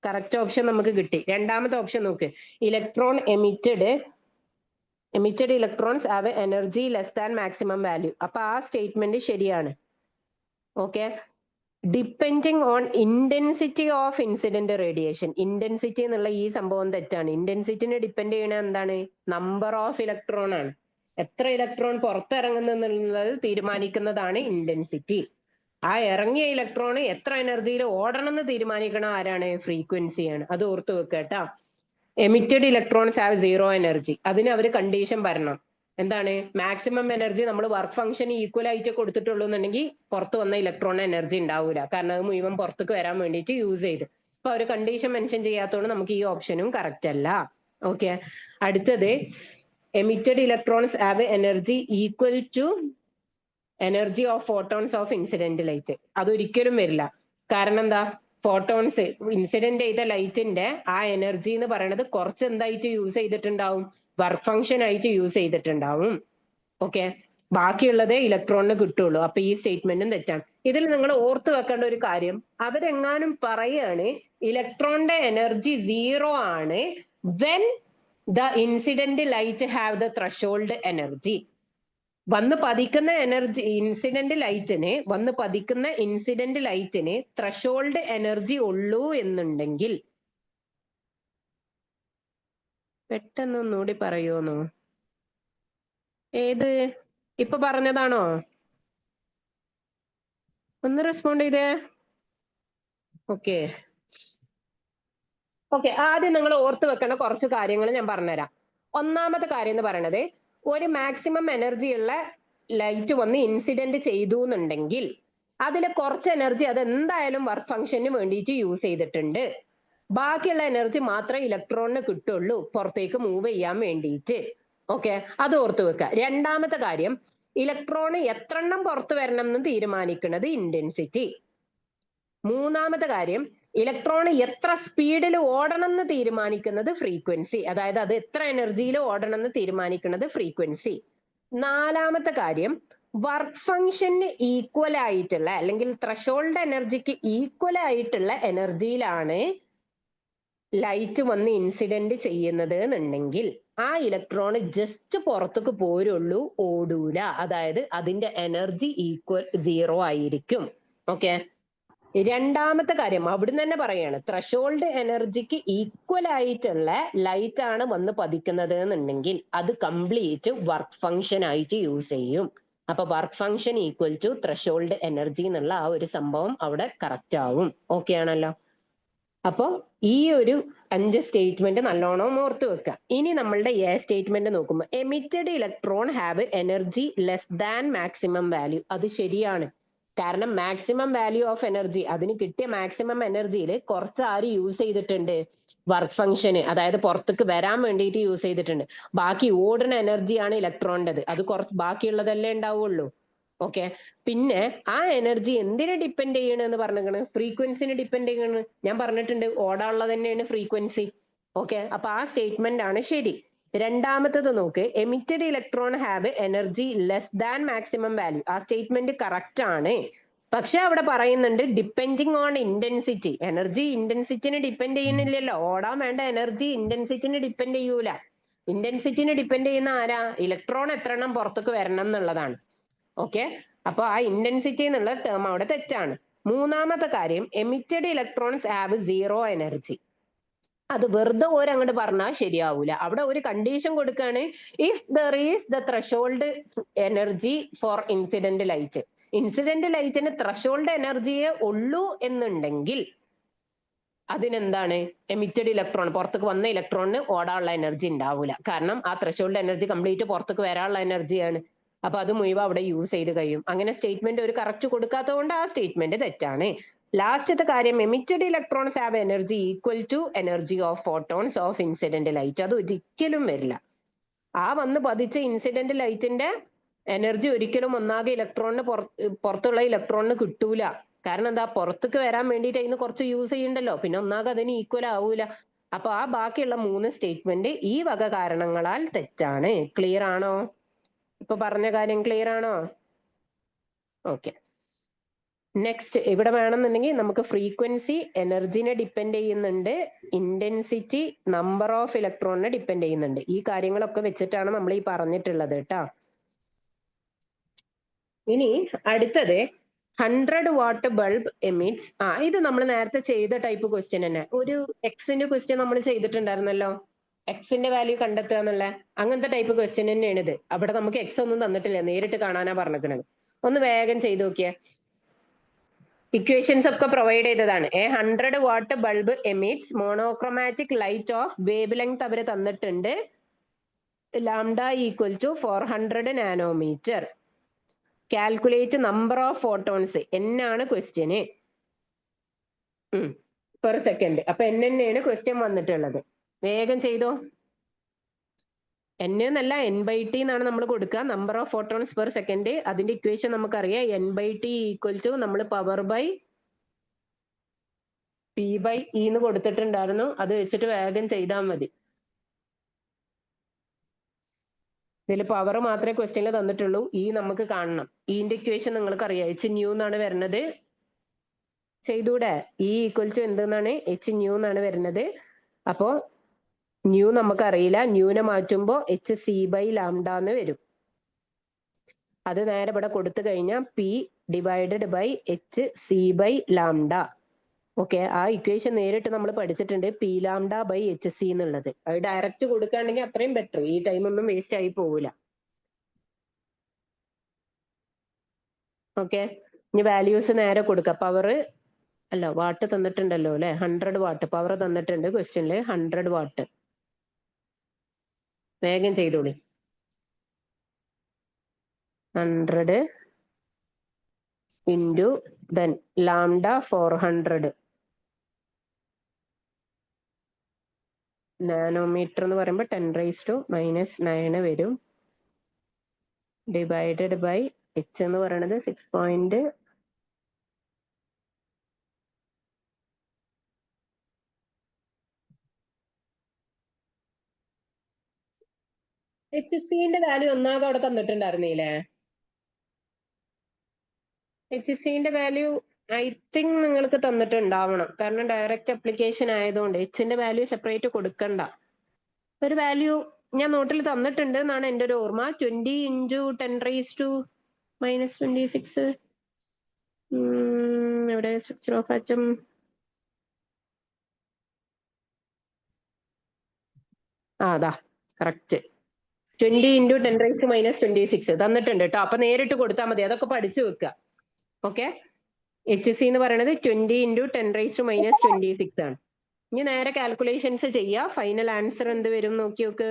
കറക്റ്റ് ഓപ്ഷൻ നമുക്ക് കിട്ടി. രണ്ടാമത്തെ ഓപ്ഷൻ നോക്ക്, electron emitted electrons have energy less than maximum value. അപ്പൊ ആ സ്റ്റേറ്റ്മെന്റ് ശരിയാണ്. Okay, depending on intensity of incident radiation. Intensity എന്നുള്ള ഈ സംഭവം തെറ്റാണ്. ഇന്റൻസിറ്റിനെ ഡിപ്പെൻഡ് ചെയ്യണ എന്താണ്? നമ്പർ ഓഫ് ഇലക്ട്രോൺ ആണ്. എത്ര ഇലക്ട്രോൺ പുറത്തിറങ്ങുന്നത് തീരുമാനിക്കുന്നതാണ് ഇന്റൻസിറ്റി. ആ ഇറങ്ങിയ ഇലക്ട്രോൺ എത്ര എനർജിയിൽ ഓടണം എന്ന് തീരുമാനിക്കണ ആരാണ്? ഫ്രീക്വൻസിയാണ്. അത് ഓർത്ത് വെക്കട്ടാ. Emitted electrons have zero energy. അതിന് അവർ കണ്ടീഷൻ പറയണം. എന്താണ്? മാക്സിമം എനർജി നമ്മൾ വർക്ക് ഫംഗ്ഷൻ ഈക്വൽ ആയിട്ട് കൊടുത്തിട്ടുള്ളൂ എന്നുണ്ടെങ്കിൽ പുറത്ത് വന്ന ഇലക്ട്രോൺ എനർജി ഉണ്ടാവില്ല. കാരണം അത് മുഴുവൻ പുറത്തേക്ക് വരാൻ വേണ്ടിയിട്ട് യൂസ് ചെയ്ത്. അപ്പൊ അവർ കണ്ടീഷൻ മെൻഷൻ ചെയ്യാത്തതുകൊണ്ട് നമുക്ക് ഈ ഓപ്ഷനും കറക്റ്റ് അല്ല. ഓക്കെ, അടുത്തത് emitted electrons have energy equal to energy of photons of incident light. അതൊരിക്കലും വരില്ല. കാരണം എന്താ? ഫോട്ടോൺസ് ഇൻസിഡന്റ് ചെയ്ത ലൈറ്റിന്റെ ആ എനർജി എന്ന് പറയുന്നത് കുറച്ച് എന്തായിട്ട് യൂസ് ചെയ്തിട്ടുണ്ടാവും? വർക്ക് ഫംഗ്ഷൻ ആയിട്ട് യൂസ് ചെയ്തിട്ടുണ്ടാവും. ഓക്കെ, ബാക്കിയുള്ളതേ ഇലക്ട്രോണിന് കിട്ടുള്ളൂ. അപ്പൊ ഈ സ്റ്റേറ്റ്മെന്റും തെറ്റാണ്. ഇതിൽ നിങ്ങൾ ഓർത്ത് വെക്കേണ്ട ഒരു കാര്യം, അവരെങ്ങാനും പറയാണ് ഇലക്ട്രോണിന്റെ എനർജി 0 ആണ് when the incident light have the threshold energy. വന്ന് പതിക്കുന്ന എനർജി ഇൻസിഡന്റ് ലൈറ്റിന് ത്രഷോൾഡ് എനർജി ഉള്ളൂ എന്നുണ്ടെങ്കിൽ, പെട്ടെന്ന് ഒന്നുകൂടി പറയോന്നോ? ഏത് ഇപ്പൊ പറഞ്ഞതാണോ? ഒന്ന് റെസ്പോണ്ട് ചെയ്തേ. ഓക്കെ, ആദ്യം നിങ്ങൾ ഓർത്ത് വെക്കേണ്ട കുറച്ച് കാര്യങ്ങൾ ഞാൻ പറഞ്ഞുതരാം. ഒന്നാമത്തെ കാര്യം എന്ന് പറയണത്, ഒരു മാക്സിമം എനർജി ഉള്ള ലൈറ്റ് വന്ന് ഇൻസിഡന്റ് ചെയ്തു എന്നുണ്ടെങ്കിൽ അതിൽ കുറച്ച് എനർജി അത് എന്തായാലും വർക്ക് ഫംഗ്ഷന് വേണ്ടിയിട്ട് യൂസ് ചെയ്തിട്ടുണ്ട്. ബാക്കിയുള്ള എനർജി മാത്രമേ ഇലക്ട്രോണിന് കിട്ടുള്ളൂ പുറത്തേക്ക് മൂവ് ചെയ്യാൻ വേണ്ടിയിട്ട്. ഓക്കെ, അത് ഓർത്ത് വെക്കുക. രണ്ടാമത്തെ കാര്യം, ഇലക്ട്രോൺ എത്ര എണ്ണം പുറത്തു വരണം എന്ന് തീരുമാനിക്കുന്നത് ഇന്റൻസിറ്റി. മൂന്നാമത്തെ കാര്യം, ഇലക്ട്രോൺ എത്ര സ്പീഡിൽ ഓടണം എന്ന് തീരുമാനിക്കുന്നത് ഫ്രീക്വൻസി. അതായത് അത് എത്ര എനർജിയിൽ ഓടണം എന്ന് തീരുമാനിക്കുന്നത് ഫ്രീക്വൻസി. നാലാമത്തെ കാര്യം, വർക്ക് ഫംഗ്ഷന് ഈക്വൽ ആയിട്ടുള്ള അല്ലെങ്കിൽ ത്രഷോൾഡ് എനർജിക്ക് ഈക്വൽ ആയിട്ടുള്ള എനർജിയിലാണ് ലൈറ്റ് വന്ന് ഇൻസിഡന്റ് ചെയ്യുന്നത് എന്നുണ്ടെങ്കിൽ ആ ഇലക്ട്രോൺ ജസ്റ്റ് പുറത്തേക്ക് പോരുള്ളൂ, ഓടൂല. അതായത് അതിന്റെ എനർജി ഈക്വൽ 0 ആയിരിക്കും. ഓക്കെ, രണ്ടാമത്തെ കാര്യം അവിടുന്ന് തന്നെ പറയാണ്, ത്രഷോൾഡ് എനർജിക്ക് ഈക്വൽ ആയിട്ടുള്ള ലൈറ്റ് ആണ് വന്ന് പതിക്കുന്നത് എന്നുണ്ടെങ്കിൽ അത് കംപ്ലീറ്റ് വർക്ക് ഫംഗ്ഷൻ ആയിട്ട് യൂസ് ചെയ്യും. അപ്പൊ work function equal to threshold energy എന്നുള്ള ആ ഒരു സംഭവം അവിടെ കറക്റ്റ് ആവും. ഓക്കെ ആണല്ലോ? അപ്പൊ ഈ ഒരു 5 സ്റ്റേറ്റ്മെന്റ് നല്ലോണം ഓർത്ത് വെക്കുക. ഇനി നമ്മളുടെ എ സ്റ്റേറ്റ്മെന്റ് നോക്കുമ്പോൾ, emitted electron have energy less than maximum value. അത് ശരിയാണ്. കാരണം മാക്സിമം വാല്യൂ ഓഫ് എനർജി, അതിന് കിട്ടിയ മാക്സിമം എനർജിയിൽ കുറച്ച് ആര് യൂസ് ചെയ്തിട്ടുണ്ട്? വർക്ക് ഫംഗ്ഷന്, അതായത് പുറത്തേക്ക് വരാൻ വേണ്ടിയിട്ട് യൂസ് ചെയ്തിട്ടുണ്ട്. ബാക്കി ഓടുന്ന എനർജിയാണ് ഇലക്ട്രോണിൻ്റെത്. അത് കുറച്ച് ബാക്കിയുള്ളതല്ലേ ഉണ്ടാവുള്ളൂ. ഓക്കെ, പിന്നെ ആ എനർജി എന്തിനെ ഡിപ്പെൻഡ് ചെയ്യണെന്ന് പറഞ്ഞിരിക്കണ്? ഫ്രീക്വൻസിനെ ഡിപ്പെൻഡ് ചെയ്യണ്. ഞാൻ പറഞ്ഞിട്ടുണ്ട് ഓടാനുള്ളത് തന്നെയാണ് ഫ്രീക്വൻസി. ഓക്കെ, അപ്പൊ ആ സ്റ്റേറ്റ്മെന്റ് ആണ് ശരി. രണ്ടാമത്തത് നോക്ക്, emitted electron have energy less than maximum value. ആ സ്റ്റേറ്റ്മെന്റ് കറക്റ്റ് ആണ്. പക്ഷെ അവിടെ പറയുന്നുണ്ട് ഡിപ്പെൻഡിങ് ഓൺ ഇന്റൻസിറ്റി. എനർജി ഇന്റൻസിറ്റിനെ ഡിപ്പെൻഡ് ചെയ്യുന്നില്ലല്ലോ. ഓടാൻ വേണ്ട എനർജി ഇന്റൻസിറ്റിനെ ഡിപ്പെൻഡ് ചെയ്യൂല. ഇന്റൻസിറ്റിനെ ഡിപ്പെൻഡ് ചെയ്യുന്ന ആരാ? ഇലക്ട്രോൺ എത്ര എണ്ണം പുറത്തേക്ക് വരണം എന്നുള്ളതാണ്. ഓക്കെ, അപ്പൊ ആ ഇന്റൻസിറ്റി എന്നുള്ള ടേം അവിടെ തെറ്റാണ്. മൂന്നാമത്തെ കാര്യം, എമിറ്റഡ് ഇലക്ട്രോൺസ് ഹാവ് 0 എനർജി. അത് വെറുതെ അങ്ങോട്ട് പറഞ്ഞാൽ ശരിയാവൂല. അവിടെ ഒരു കണ്ടീഷൻ കൊടുക്കുകയാണ്, if there is the threshold energy for incident light. Incident ലൈറ്റിന് ത്രഷോൾഡ് എനർജിയെ ഉള്ളൂ എന്നുണ്ടെങ്കിൽ അതിനെന്താണ്? എമിറ്റഡ് ഇലക്ട്രോൺ, പുറത്തേക്ക് വന്ന ഇലക്ട്രോണിന് ഓടാനുള്ള എനർജി ഉണ്ടാവൂല. കാരണം ആ ത്രഷോൾഡ് എനർജി കംപ്ലീറ്റ് പുറത്തേക്ക് വരാനുള്ള എനർജിയാണ്. അപ്പൊ അത് മുഴുവൻ അവിടെ യൂസ് ചെയ്ത് കഴിയും. അങ്ങനെ സ്റ്റേറ്റ്മെന്റ് ഒരു കറക്റ്റ് കൊടുക്കാത്തത് കൊണ്ട് ആ സ്റ്റേറ്റ്മെന്റ് തെറ്റാണ്. ലാസ്റ്റത്തെ കാര്യം, emitted electrons have energy equal to energy of photons of incident light. അത് ഒരിക്കലും വരില്ല. ആ വന്ന് പതിച്ച ഇൻസിഡന്റ് ലൈറ്റിന്റെ എനർജി ഒരിക്കലും ഒന്നാകെ ഇലക്ട്രോണിന് പുറത്തുള്ള ഇലക്ട്രോണിന് കിട്ടൂല. കാരണം എന്താ? പുറത്തേക്ക് വരാൻ വേണ്ടിയിട്ട് അതിന് കുറച്ച് യൂസ് ചെയ്യണ്ടല്ലോ. പിന്നെ ഒന്നാകെ അതിന് ഈക്വൽ ആവൂല. അപ്പൊ ആ ബാക്കിയുള്ള 3 സ്റ്റേറ്റ്മെന്റ് ഈ വക കാരണങ്ങളാൽ തെറ്റാണ്. ക്ലിയർ ആണോ? ഇപ്പൊ പറഞ്ഞ കാര്യം ക്ലിയർ ആണോ? ഓക്കെ, നെക്സ്റ്റ് ഇവിടെ വേണമെന്നുണ്ടെങ്കിൽ നമുക്ക് ഫ്രീക്വൻസി എനർജിനെ ഡിപ്പെൻഡ് ചെയ്യുന്നുണ്ട്, ഇന്റൻസിറ്റി നമ്പർ ഓഫ് ഇലക്ട്രോണിനെ ഡിപ്പെൻഡ് ചെയ്യുന്നുണ്ട്. ഈ കാര്യങ്ങളൊക്കെ വെച്ചിട്ടാണ് നമ്മൾ ഈ പറഞ്ഞിട്ടുള്ളത് കേട്ടോ. ഇനി അടുത്തത്, 100 watt ബൾബ് എമിറ്റ്സ്. ഇത് നമ്മൾ നേരത്തെ ചെയ്ത ടൈപ്പ് ക്വസ്റ്റ്യൻ തന്നെ. ഒരു എക്സിന്റെ ക്വസ്റ്റ്യൻ നമ്മൾ ചെയ്തിട്ടുണ്ടായിരുന്നല്ലോ, എക്സിന്റെ വാല്യൂ കണ്ടെത്തുക എന്നുള്ള അങ്ങനത്തെ ടൈപ്പ് ക്വസ്റ്റ്യൻ തന്നെയാണ് ഇത്. അവിടെ നമുക്ക് എക്സ് ഒന്നും തന്നിട്ടില്ല, നേരിട്ട് കാണാനാ പറഞ്ഞിരിക്കുന്നത്. ഒന്ന് വേഗം ചെയ്ത് നോക്കിയേ. ഇക്വേഷൻസ് ഒക്കെ പ്രൊവൈഡ് ചെയ്തതാണ്. 100 watt bulb emits monochromatic light of wavelength അവര് തന്നിട്ടുണ്ട്. Lambda equal to 400 nanometer. Calculate number of photons. എന്നാണ് ക്വസ്റ്റ്യന് പെർ സെക്കൻഡ്. അപ്പൊ എൻ തന്നെയാണ് ക്വസ്റ്റ്യൻ വന്നിട്ടുള്ളത്. വേഗം ചെയ്തോ. എൻ എന്നല്ല, n/t എന്നാണ് നമ്മൾ കൊടുക്കുക. Number of photons per second. അതിന്റെ ഇക്വേഷൻ നമുക്കറിയാം. n/t ഈക്വൽ ടു നമ്മൾ പവർ ബൈ p/e എന്ന് കൊടുത്തിട്ടുണ്ടായിരുന്നു. അത് വെച്ചിട്ട് വേഗം ചെയ്താൽ മതി. ഇതിൽ പവർ മാത്രമേ ക്വസ്റ്റ്യനിൽ തന്നിട്ടുള്ളൂ. നമുക്ക് കാണണം. ഇന്റെ ഇക്വേഷൻ നിങ്ങൾക്ക് അറിയാം. h ന്യൂ എന്നാണ് വരുന്നത്. ചെയ്തൂടെ? E ഈക്വൽ ടു എന്തെന്നാണ്? h ന്യൂ എന്നാണ് വരുന്നത്. അപ്പോ ന്യൂ നമുക്കറിയില്ല. ന്യൂനെ മാറ്റുമ്പോ hc/λ എന്ന് വരും. അത് നേരെ ഇവിടെ കൊടുത്തു കഴിഞ്ഞാൽ p divided by hc/λ. Okay, ആ ഇക്വേഷൻ നേരിട്ട് നമ്മൾ പഠിച്ചിട്ടുണ്ട്, p(λ/hc) എന്നുള്ളത്. അത് ഡയറക്റ്റ് കൊടുക്കുകയാണെങ്കിൽ അത്രയും ബെറ്റർ. ഈ ടൈം ഒന്നും വേസ്റ്റ് ആയി പോവില്ല. ഓക്കെ, ഇനി വാല്യൂസ് നേരെ കൊടുക്കുക. പവർ അല്ല, വാട്ട് തന്നിട്ടുണ്ടല്ലോ അല്ലെ. 100 വാട്ട് പവർ തന്നിട്ടുണ്ട് ക്വസ്റ്റ്യനില്. 100 വാട്ട്. വേഗം ചെയ്തോളി. 100 ഇൻറ്റു ദെൻ ലാംഡ 400 നാനോമീറ്റർ എന്ന് പറയുമ്പോൾ 10⁻⁻⁹ വരും. ഡിവൈഡഡ് ബൈ h എന്ന് പറയുന്നത് 6. HC-ന്റെ വാല്യൂ ഒന്നാകെ അവിടെ തന്നിട്ടുണ്ടായിരുന്നില്ലേ? HC-ന്റെ വാല്യൂ ഐ തിങ്ക് നിങ്ങൾക്ക് തന്നിട്ടുണ്ടാവണം. കാരണം ഡയറക്റ്റ് അപ്ലിക്കേഷൻ ആയതുകൊണ്ട് h-ന്റെ വാല്യൂ സെപ്പറേറ്റ് കൊടുക്കണ്ട. ഒരു വാല്യൂ ഞാൻ നോട്ടിൽ തന്നിട്ടുണ്ട് എന്നാണ് എൻ്റെ ഒരു ഓർമ്മ. 20 × 10⁻⁻26. എവിടെ സ്ട്രക്ചർ ഓഫ് ആറ്റം? അതാ കറക്റ്റ്. 20 × 10⁻⁻26 തന്നിട്ടുണ്ട് കേട്ടോ. അപ്പൊ നേരിട്ട് കൊടുത്താൽ മതി. അതൊക്കെ പഠിച്ചു വെക്കുക. ഓക്കെ, HC എന്ന് പറയുന്നത് 20 × 10⁻⁻26 ആണ്. ഇനി നേരെ കാൽക്കുലേഷൻസ് ചെയ്യാം. ഫൈനൽ ആൻസർ എന്ത് വരും നോക്കി നോക്ക്.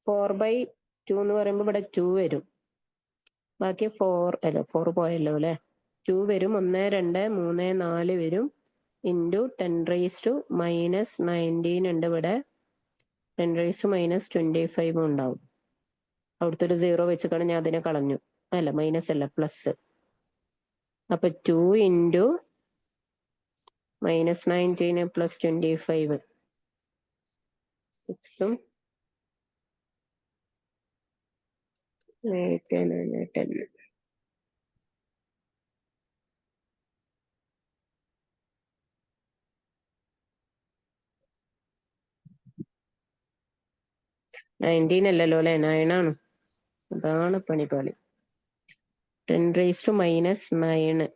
ഫോർ ബൈ ടു എന്ന് പറയുമ്പോൾ ഇവിടെ 2 വരും. ബാക്കി 4 പോയല്ലോ അല്ലെ. 2 വരും. 1, 2, 3, 4 വരും. ഇൻറ്റു 10⁻⁻19 ഉണ്ട് ഇവിടെ. 10⁻⁻25 ഉണ്ടാവും. അവിടുത്തെ ഒരു 0 വെച്ചിട്ടാണ് ഞാൻ അതിനെ കളഞ്ഞു. അല്ല, മൈനസ് അല്ല, പ്ലസ്. അപ്പൊ 2 × -19 + 25 6ഉം 8, 9, 10. അല്ലല്ലോ അല്ലെ, 9 ആണ്. അതാണ് പണിപ്പാളി. 10⁻⁻9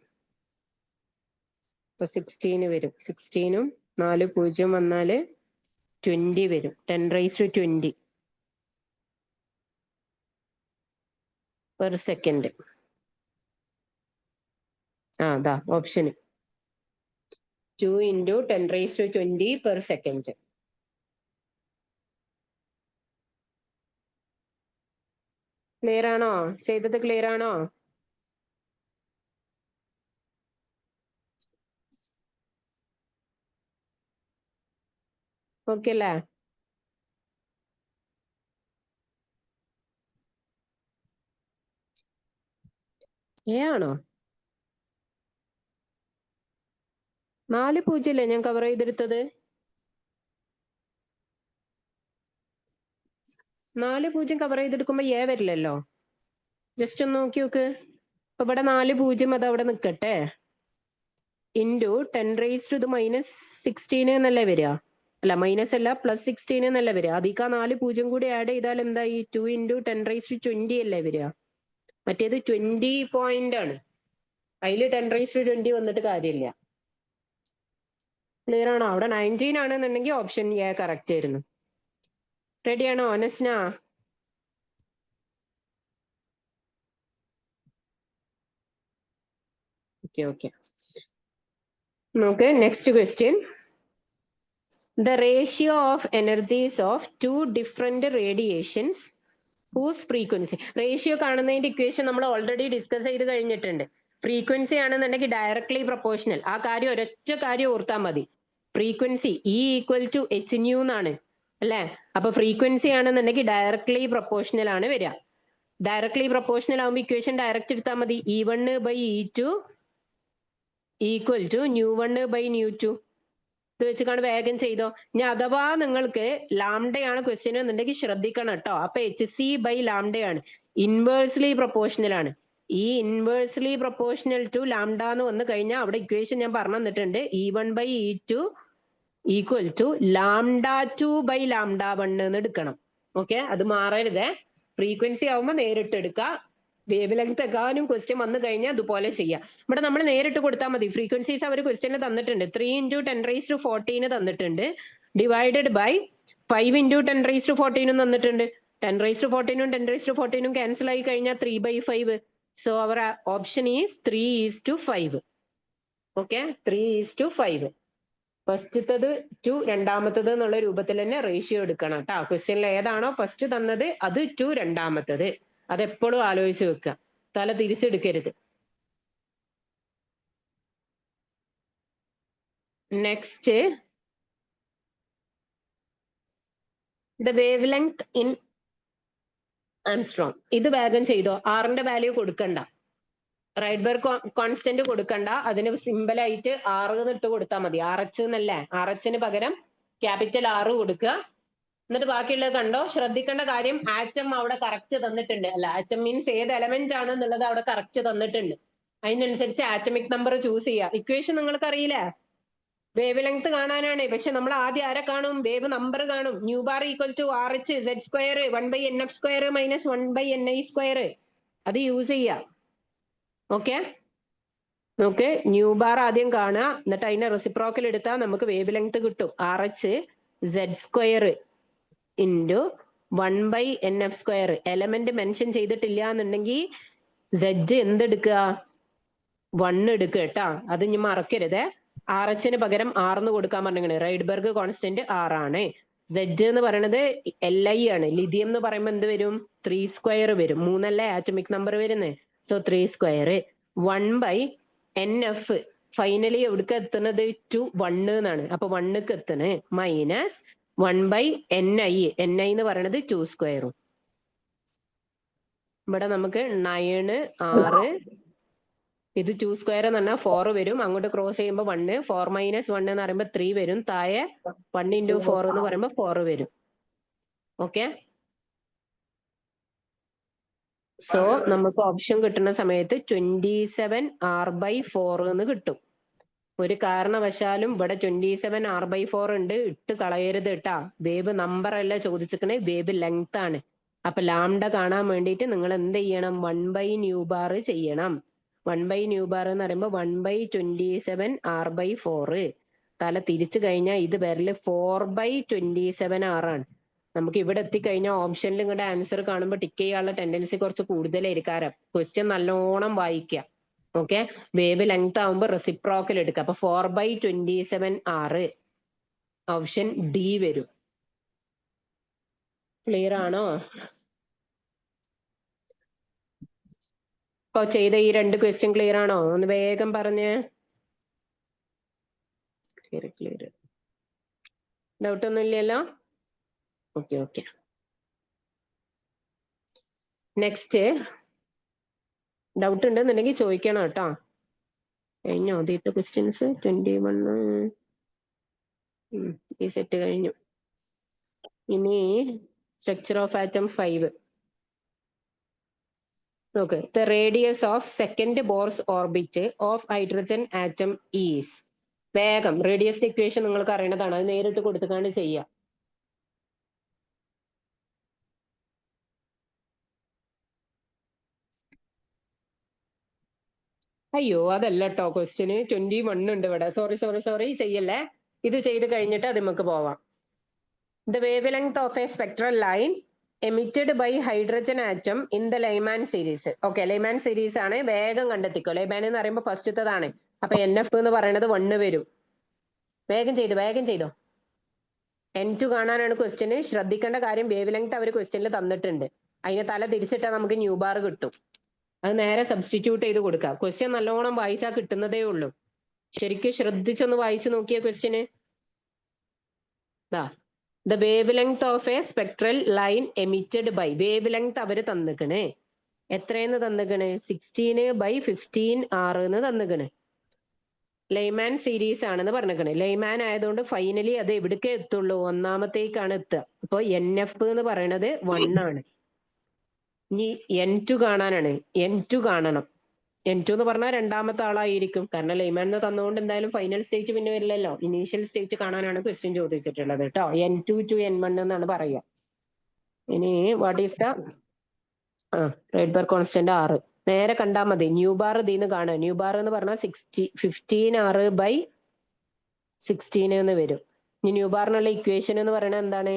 ഇപ്പൊ 16 വരും. 16ഉം 4 0 വന്നാല് 20 വരും. 10⁻20 പെർ സെക്കൻഡ്. അതാ ഓപ്ഷൻ 2 × 10⁻20 പെർ സെക്കൻഡ്. ക്ലിയർ ആണോ? ചെയ്തത് ക്ലിയർ ആണോ? ഓക്കെ അല്ലേ? ആണോ? 4 0 അല്ലേ ഞാൻ കവർ ചെയ്തെടുത്തത്? 4 0 കവർ ചെയ്തെടുക്കുമ്പോ എ വരില്ലല്ലോ. ജസ്റ്റ് ഒന്ന് നോക്കി നോക്ക്. അപ്പൊ ഇവിടെ 4 0 അത് അവിടെ നിൽക്കട്ടെ. ഇൻറ്റു 10⁻⁻⁻16 എന്നല്ലേ വരിക? അല്ല മൈനസ് അല്ല, +16 എന്നല്ലേ വരിക? അതിക്ക് ആ 4 0 കൂടി ആഡ് ചെയ്താൽ എന്തായി? 2 × 10⁻20 അല്ലേ വരിക? മറ്റേത് 20 പോയിന്റ് ആണ്. അതിൽ 10⁻20 വന്നിട്ട് കാര്യമില്ല. ക്ലിയർ ആണോ? അവിടെ 19 ആണെന്നുണ്ടെങ്കിൽ ഓപ്ഷൻ എ കറക്റ്റ് ആയിരുന്നു. റെഡി ആണോ നസ്ന? ഓക്കെ. നമുക്ക് next question. The ratio of energies of two different radiations whose frequency. Ratio കാണുന്നതിന്റെ ഇക്വേഷൻ നമ്മൾ ഓൾറെഡി ഡിസ്കസ് ചെയ്ത് കഴിഞ്ഞിട്ടുണ്ട്. ഫ്രീക്വൻസി ആണെന്നുണ്ടെങ്കിൽ ഡയറക്ട്ലി പ്രൊപ്പോർഷണൽ. ആ കാര്യം ഒരൊറ്റ കാര്യം ഓർത്താൽ മതി. ഫ്രീക്വൻസി E = hν എന്നാണ് അല്ലെ? അപ്പൊ ഫ്രീക്വൻസി ആണെന്നുണ്ടെങ്കിൽ ഡയറക്ട്ലി പ്രൊപ്പോർഷണൽ ആണ് വരിക. ഡയറക്ട്ലി പ്രൊപ്പോർഷണൽ ആകുമ്പോൾ ഇക്വേഷൻ ഡയറക്റ്റ് എടുത്താൽ മതി. E1/E2 = ν1/ν2. ഇത് വെച്ചിട്ടാണ് വേഗം ചെയ്തോ. ഇനി അഥവാ നിങ്ങൾക്ക് ലാംഡയാണ് ക്വസ്റ്റ്യൻ എന്നുണ്ടെങ്കിൽ ശ്രദ്ധിക്കണം കേട്ടോ. അപ്പൊ hc/λ ആണ്, ഇൻവേഴ്സ്ലി പ്രൊപ്പോർഷണൽ ആണ്. ഈ ഇൻവേഴ്സ്ലി പ്രൊപ്പോർഷണൽ ടു ലാംഡ എന്ന് വന്നു കഴിഞ്ഞാൽ അവിടെ ഇക്വേഷൻ ഞാൻ പറഞ്ഞു തന്നിട്ടുണ്ട്. E1/E2 = λ2/λ1 എന്ന് എടുക്കണം. ഓക്കെ, അത് മാറരുതേ. ഫ്രീക്വൻസി ആവുമ്പോൾ നേരിട്ട് എടുക്കുക. വേവ് ലെങ്ത് എക്കാനും ക്വസ്റ്റ്യൻ വന്നു കഴിഞ്ഞാൽ അതുപോലെ ചെയ്യാം. ഇവിടെ നമ്മൾ നേരിട്ട് കൊടുത്താൽ മതി. ഫ്രീക്വൻസീസ് അവർ ക്വസ്റ്റ്യനിൽ തന്നിട്ടുണ്ട്. 3 × 10⁻14 തന്നിട്ടുണ്ട്. ഡിവൈഡഡ് ബൈ 5 × 10⁻14 തന്നിട്ടുണ്ട്. 10⁻14 10⁻14 ക്യാൻസൽ ആയി കഴിഞ്ഞാൽ 3/5. So our option is 3:5. Okay, 3:5. ഫസ്റ്റത്തത് ടു രണ്ടാമത്തത് എന്നുള്ള രൂപത്തിൽ തന്നെ റേഷ്യോ എടുക്കണം കേട്ടോ. ക്വസ്റ്റ്യനിൽ ഏതാണോ ഫസ്റ്റ് തന്നത് അത് ടു രണ്ടാമത്തത്. അതെപ്പോഴും ആലോചിച്ച് വെക്കുക. തല തിരിച്ചെടുക്കരുത്. Next, the wavelength in angstrom. ഇത് വേഗം ചെയ്തോ. ആറിന്റെ വാല്യൂ കൊടുക്കണ്ട, റൈഡ്ബർഗ് കോൺസ്റ്റന്റ് കൊടുക്കണ്ട. അതിന് സിമ്പിൾ ആയിട്ട് R ഇട്ട് കൊടുത്താൽ മതി. RH എന്നല്ലേ? RH പകരം ക്യാപിറ്റൽ R കൊടുക്കുക. എന്നിട്ട് ബാക്കിയുള്ളത് കണ്ടോ. ശ്രദ്ധിക്കേണ്ട കാര്യം, ആറ്റം അവിടെ കറക്റ്റ് തന്നിട്ടുണ്ട്. അല്ല, ആറ്റം മീൻസ് ഏത് എലമെന്റ് ആണ് എന്നുള്ളത് അവിടെ കറക്റ്റ് തന്നിട്ടുണ്ട്. അതിനനുസരിച്ച് ആറ്റമിക് നമ്പർ ചൂസ് ചെയ്യുക. ഇക്വേഷൻ നിങ്ങൾക്ക് അറിയില്ലേ? വേവ് ലെങ്ത് കാണാനാണ്. പക്ഷെ നമ്മൾ ആദ്യം ആരെ കാണും? വേവ് നമ്പർ കാണും. New bar = RH z² 1/nf² - 1/ni². അത് യൂസ് ചെയ്യുക. ഓക്കെ, നമുക്ക് ന്യൂ ബാർ ആദ്യം കാണുക, എന്നിട്ട് അതിനെ റെസിപ്രോക്കൽ എടുത്താൽ നമുക്ക് വേവ് ലെങ്ത് കിട്ടും. RH z² × 1/nf². Element mention ചെയ്തിട്ടില്ല എന്നുണ്ടെങ്കിൽ Z എന്തെടുക്കുക? 1 എടുക്കുക കേട്ടാ. അത് ഇനി മറക്കരുത്. RH പകരം R എന്ന് കൊടുക്കാൻ പറഞ്ഞിങ്ങനെ. റൈഡ്ബർഗ് കോൺസ്റ്റന്റ് R ആണ്. Z എന്ന് പറയുന്നത് Li ആണ്. ലിഥിയം എന്ന് പറയുമ്പോൾ എന്ത് വരും? 3² വരും. 3 അല്ലേ ആറ്റമിക് നമ്പർ വരുന്നത്. സോ 3². 1/nf ഫൈനലി എവിടേക്ക് എത്തുന്നത്? ടു 1 എന്നാണ്. അപ്പൊ 1ക്ക് എത്തണേ. Minus 1/ni. ni എന്ന് പറയുന്നത് 2². ഇവിടെ നമുക്ക് 9 6, ഇത് 2² എന്ന് പറഞ്ഞാൽ 4 വരും. അങ്ങോട്ട് ക്രോസ് ചെയ്യുമ്പോൾ 1. 4 - 1 എന്ന് പറയുമ്പോൾ 3 വരും. താഴെ 1 × 4 എന്ന് പറയുമ്പോൾ 4 വരും. ഓക്കെ, സോ നമുക്ക് ഓപ്ഷൻ കിട്ടുന്ന സമയത്ത് 27 R/4 എന്ന് കിട്ടും. ഒരു കാരണവശാലും ഇവിടെ 27 R/4 ഉണ്ട്, ഇട്ട് കളയരുത് കേട്ടാ. വേവ് നമ്പർ അല്ല ചോദിച്ചിരിക്കണേ, വേവ് ലെങ്ത് ആണ്. അപ്പൊ ലാംഡ കാണാൻ വേണ്ടിയിട്ട് നിങ്ങൾ എന്ത് ചെയ്യണം? 1/ν ചെയ്യണം. 1/ν എന്ന് പറയുമ്പോൾ 1/27 R/4. തല തിരിച്ചു കഴിഞ്ഞാൽ ഇത് വരല് 4/27 R ആണ്. നമുക്ക് ഇവിടെ എത്തിക്കഴിഞ്ഞാൽ ഓപ്ഷനിൽ ഇങ്ങോട്ട് ആൻസർ കാണുമ്പോൾ ടിക്ക് ചെയ്യാനുള്ള ടെൻഡൻസി കുറച്ച് കൂടുതലായിരിക്കും. ക്വസ്റ്റ്യൻ നല്ലോണം വായിക്കുക. ഓക്കെ, വേവ് ലെങ്ത് ആവുമ്പോൾ റെസിപ്രോക്കൽ എടുക്കുക. അപ്പൊ 4/27 R ഓപ്ഷൻ ഡി വരും. ക്ലിയർ ആണോ? ഇപ്പൊ ചെയ്ത ഈ 2 ക്വസ്റ്റ്യൻ ക്ലിയർ ആണോ? ഒന്ന് വേഗം പറഞ്ഞ്. ക്ലിയർ. ഡൗട്ട് ഒന്നും ഇല്ലല്ലോ? ഓക്കെ. നെക്സ്റ്റ്, ഡൗട്ട് ഉണ്ടെന്നുണ്ടെങ്കിൽ ചോദിക്കണം കേട്ടോ. കഴിഞ്ഞോ ആദ്യത്തെ ക്വസ്റ്റ്യൻസ്? 21 ഈ സെറ്റ് കഴിഞ്ഞു. ഇനി Structure of atom 5. Okay. The radius of second Bohr's orbit of hydrogen atom is. വേഗം റേഡിയസ് ഇക്വേഷൻ നിങ്ങൾക്ക് അറിയണതാണ്, അത് നേരിട്ട് കൊടുത്തുകൊണ്ട് ചെയ്യാം. അയ്യോ അതല്ല കേട്ടോ ക്വസ്റ്റ്യന്. 21 ഉണ്ട് ഇവിടെ. സോറി ചെയ്യല്ലേ. ഇത് ചെയ്ത് കഴിഞ്ഞിട്ട് അത് നമുക്ക് പോവാം. The wavelength of a spectral line emitted by hydrogen atom in the Lyman series. Okay, Lyman series ആണ്. വേഗം കണ്ടെത്തിക്കോ. Lyman എന്ന് പറയുമ്പോൾ ഫസ്റ്റത്തതാണ്. അപ്പൊ NF എന്ന് പറയുന്നത് 1 വരും. വേഗം ചെയ്തോ. N2 കാണാനാണ് ക്വസ്റ്റ്യന്. ശ്രദ്ധിക്കേണ്ട കാര്യം വേവ് ലെങ്ത് അവർ ക്വസ്റ്റ്യനിൽ തന്നിട്ടുണ്ട്. അതിനെ തല തിരിച്ചിട്ടാൽ നമുക്ക് ന്യൂ ബാർ കിട്ടും. അത് നേരെ സബ്സ്റ്റിറ്റ്യൂട്ട് ചെയ്ത് കൊടുക്കാം. ക്വസ്റ്റ്യൻ നല്ലോണം വായിച്ചാൽ കിട്ടുന്നതേ ഉള്ളൂ. ശരിക്കും ശ്രദ്ധിച്ചൊന്ന് വായിച്ചു നോക്കിയ question. The wavelength of a spectral line emitted by. Wavelength അവര് തന്നിക്കണേ. എത്രയെന്ന് തന്നിക്കണേ? 16/15R എന്ന് തന്നിക്കണേ. ലൈമാൻ സീരീസ് ആണെന്ന് പറഞ്ഞിക്കണേ. ലൈമാൻ ആയതുകൊണ്ട് ഫൈനലി അത് എവിടേക്ക് എത്തുള്ളൂ? ഒന്നാമത്തേക്കാണ് എത്തുക. അപ്പൊ NF എന്ന് പറയണത് 1 ആണ്. ഇനി N2 കാണാനാണ്. N2 കാണണം. N2 എന്ന് പറഞ്ഞാൽ രണ്ടാമത്തെ ആളായിരിക്കും. കാരണം ലൈമാൻ എന്ന് തന്നുകൊണ്ട് എന്തായാലും ഫൈനൽ സ്റ്റേജ് പിന്നെ വരില്ലല്ലോ. ഇനീഷ്യൽ സ്റ്റേജ് കാണാനാണ് ക്വസ്റ്റ്യൻ ചോദിച്ചിട്ടുള്ളത് കേട്ടോ. N2 to N1 എന്നാണ് പറയുക. ഇനി വാട്ട് ഈസ് ദ റൈഡ്ബർഗ് കോൺസ്റ്റന്റ് 6 നേരെ കണ്ടാൽ മതി. ന്യൂ ബാർ ഇതിന്ന് കാണുക. ന്യൂ ബാർ എന്ന് പറഞ്ഞാൽ 15R/16 എന്ന് വരും. ഇനി ന്യൂ ബാറിനുള്ള ഇക്വേഷൻ എന്ന് പറയുന്നത് എന്താണ്?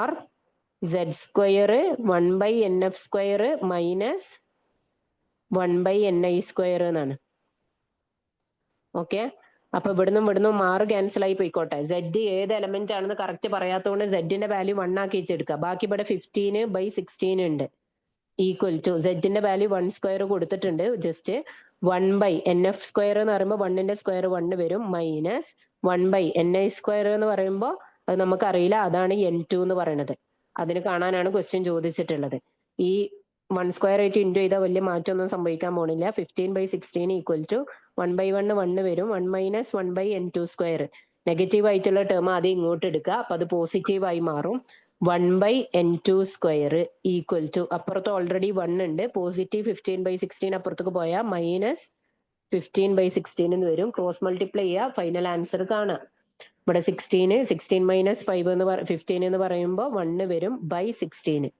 RZ² 1/NF² മൈനസ് 1/Ni² എന്നാണ്. ഓക്കെ, അപ്പൊ ഇവിടുന്നും R ക്യാൻസൽ ആയി പോയിക്കോട്ടെ. Z ഏത് എലമെന്റ് ആണെന്ന് കറക്റ്റ് പറയാത്തതുകൊണ്ട് Z-ന്റെ വാല്യൂ 1 ആക്കി വെച്ചെടുക്കുക. ബാക്കി ഇവിടെ 15/16 ഉണ്ട്. ഈക്വൽ ടു Z-ന്റെ വാല്യൂ 1² കൊടുത്തിട്ടുണ്ട്. ജസ്റ്റ് 1/NF² എന്ന് പറയുമ്പോൾ 1ന്റെ സ്ക്വയർ 1 വരും. മൈനസ് 1/Ni² എന്ന് പറയുമ്പോൾ അത് നമുക്കറിയില്ല. അതാണ് N2 എന്ന് പറയുന്നത്. അതിന് കാണാനാണ് ക്വസ്റ്റ്യൻ ചോദിച്ചിട്ടുള്ളത്. ഈ 1² ആയിട്ട് ഇൻറ്റു ചെയ്താൽ വലിയ മാറ്റമൊന്നും സംഭവിക്കാൻ പോണില്ല. 15/16 ഈക്വൽ ടു 1/1 1 വരും. 1 മൈനസ് 1/N2². നെഗറ്റീവ് ആയിട്ടുള്ള ടേം ആദ്യം ഇങ്ങോട്ട് എടുക്കുക. അപ്പൊ അത് പോസിറ്റീവ് ആയി മാറും. 1/N2² ഈക്വൽ ടു അപ്പുറത്ത് ഓൾറെഡി 1 ഉണ്ട്. പോസിറ്റീവ് 15/16 അപ്പുറത്തേക്ക് പോയാൽ മൈനസ് 15/16 എന്ന് വരും. ക്രോസ് മൾട്ടിപ്ലൈ ചെയ്യുക, ഫൈനൽ ആൻസർ കാണാം. ഇവിടെ 16 മൈനസ് 15 എന്ന് പറയുമ്പോൾ 1 വരും. By 16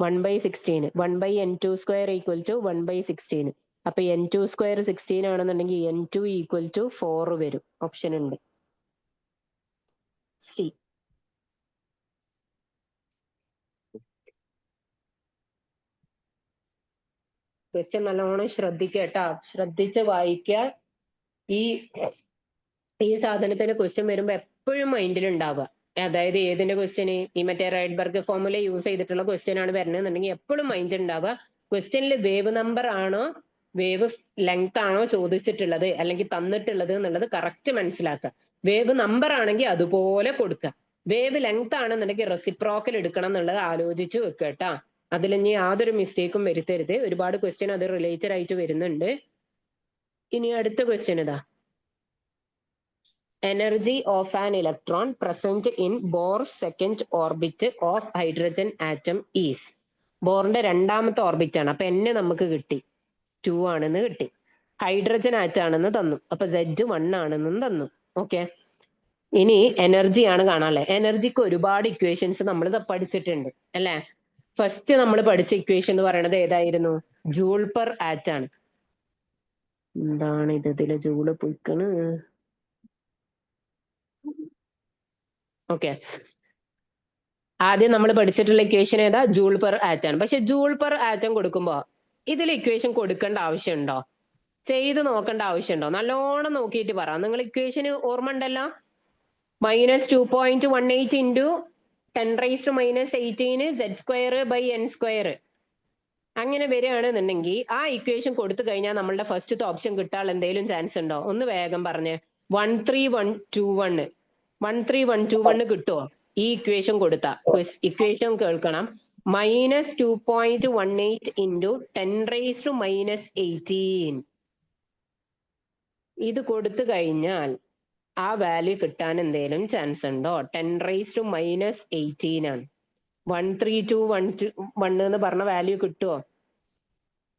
1/16 1/N2² equal to 1/16. അപ്പൊ N2² 16 ആണെന്നുണ്ടെങ്കിൽ N2 ഈക്വൽ ടു 4 വരും. ഓപ്ഷൻ ഉണ്ട് സി. ക്വസ്റ്റ്യൻ നല്ലോണം ശ്രദ്ധിക്കട്ടാ. ശ്രദ്ധിച്ച് വായിക്കുക. ഈ സാധനത്തിന് ക്വസ്റ്റ്യൻ വരുമ്പോ എപ്പോഴും മൈൻഡിൽ ഉണ്ടാവുക. അതായത് ഏതിന്റെ ക്വസ്റ്റ്യന്? ഈ മറ്റേ റൈഡ്ബർഗ് ഫോർമുല യൂസ് ചെയ്തിട്ടുള്ള ക്വസ്റ്റ്യൻ ആണ് വരുന്നതെന്നുണ്ടെങ്കിൽ എപ്പോഴും മൈൻഡ് ഉണ്ടാവുക. ക്വസ്റ്റ്യനിൽ വേവ് നമ്പർ ആണോ വേവ് ലെങ്ത് ആണോ ചോദിച്ചിട്ടുള്ളത് അല്ലെങ്കിൽ തന്നിട്ടുള്ളത് എന്നുള്ളത് കറക്റ്റ് മനസ്സിലാക്കുക. വേവ് നമ്പർ ആണെങ്കിൽ അതുപോലെ കൊടുക്കുക. വേവ് ലെങ്ത് ആണെന്നുണ്ടെങ്കിൽ റെസിപ്രോക്കൽ എടുക്കണം എന്നുള്ളത് ആലോചിച്ച് വെക്കുക കേട്ടാ. അതിൽ ഇനി യാതൊരു മിസ്റ്റേക്കും വരുത്തരുത്. ഒരുപാട് ക്വസ്റ്റ്യൻ അത് റിലേറ്റഡ് ആയിട്ട് വരുന്നുണ്ട്. ഇനി അടുത്ത ക്വസ്റ്റ്യൻ ഇതാ. Energy of an electron present in Bohr's second orbit of hydrogen atom is. ബോറിന്റെ രണ്ടാമത്തെ ഓർബിറ്റ് ആണ്. അപ്പൊ N നമുക്ക് കിട്ടി 2 ആണെന്ന് കിട്ടി. ഹൈഡ്രജൻ ആറ്റം ആണെന്ന് തന്നു. അപ്പൊ Z 1 ആണെന്നും തന്നു. ഓക്കെ, ഇനി എനർജി ആണ് കാണാല്ലേ. എനർജിക്ക് ഒരുപാട് ഇക്വേഷൻസ് നമ്മൾ പഠിച്ചിട്ടുണ്ട് അല്ലെ. ഫസ്റ്റ് നമ്മൾ പഠിച്ച ഇക്വേഷൻ എന്ന് പറയുന്നത് ഏതായിരുന്നു? ജൂൾ പെർ ആറ്റം ആണ്. എന്താണ് ഇതിലെ ജൂള് പൊയ്ക്കണ്? ഓക്കെ, ആദ്യം നമ്മൾ പഠിച്ചിട്ടുള്ള ഇക്വേഷൻ ഏതാ? ജൂൾ പെർ ആറ്റം ആണ്. പക്ഷെ ജൂൾ പെർ ആറ്റം കൊടുക്കുമ്പോ ഇതിൽ ഇക്വേഷൻ കൊടുക്കേണ്ട ആവശ്യമുണ്ടോ? ചെയ്ത് നോക്കേണ്ട ആവശ്യമുണ്ടോ? നല്ലോണം നോക്കിയിട്ട് പറ. നിങ്ങൾ ഇക്വേഷൻ ഓർമ്മ ഉണ്ടല്ലോ. -2.18 ഇൻറ്റു 10⁻⁻18 Z²/N². അങ്ങനെ വരികയാണെന്നുണ്ടെങ്കിൽ ആ ഇക്വേഷൻ കൊടുത്തു കഴിഞ്ഞാൽ നമ്മളുടെ ഫസ്റ്റത്തെ ഓപ്ഷൻ കിട്ടാൻ എന്തെങ്കിലും ചാൻസ് ഉണ്ടോ? ഒന്ന് വേഗം പറഞ്ഞ്. 13121 കിട്ടുമോ ഈ ഇക്വേഷൻ കൊടുത്ത? ഇക്വേഷൻ കേൾക്കണം. -2.18 ഇൻറ്റു 10⁻⁻18 ഇത് കൊടുത്തു കഴിഞ്ഞാൽ ആ വാല്യൂ കിട്ടാൻ എന്തെങ്കിലും ചാൻസ് ഉണ്ടോ? 10⁻⁻18 ആണ്. 13211 എന്ന് പറഞ്ഞ വാല്യൂ കിട്ടുമോ?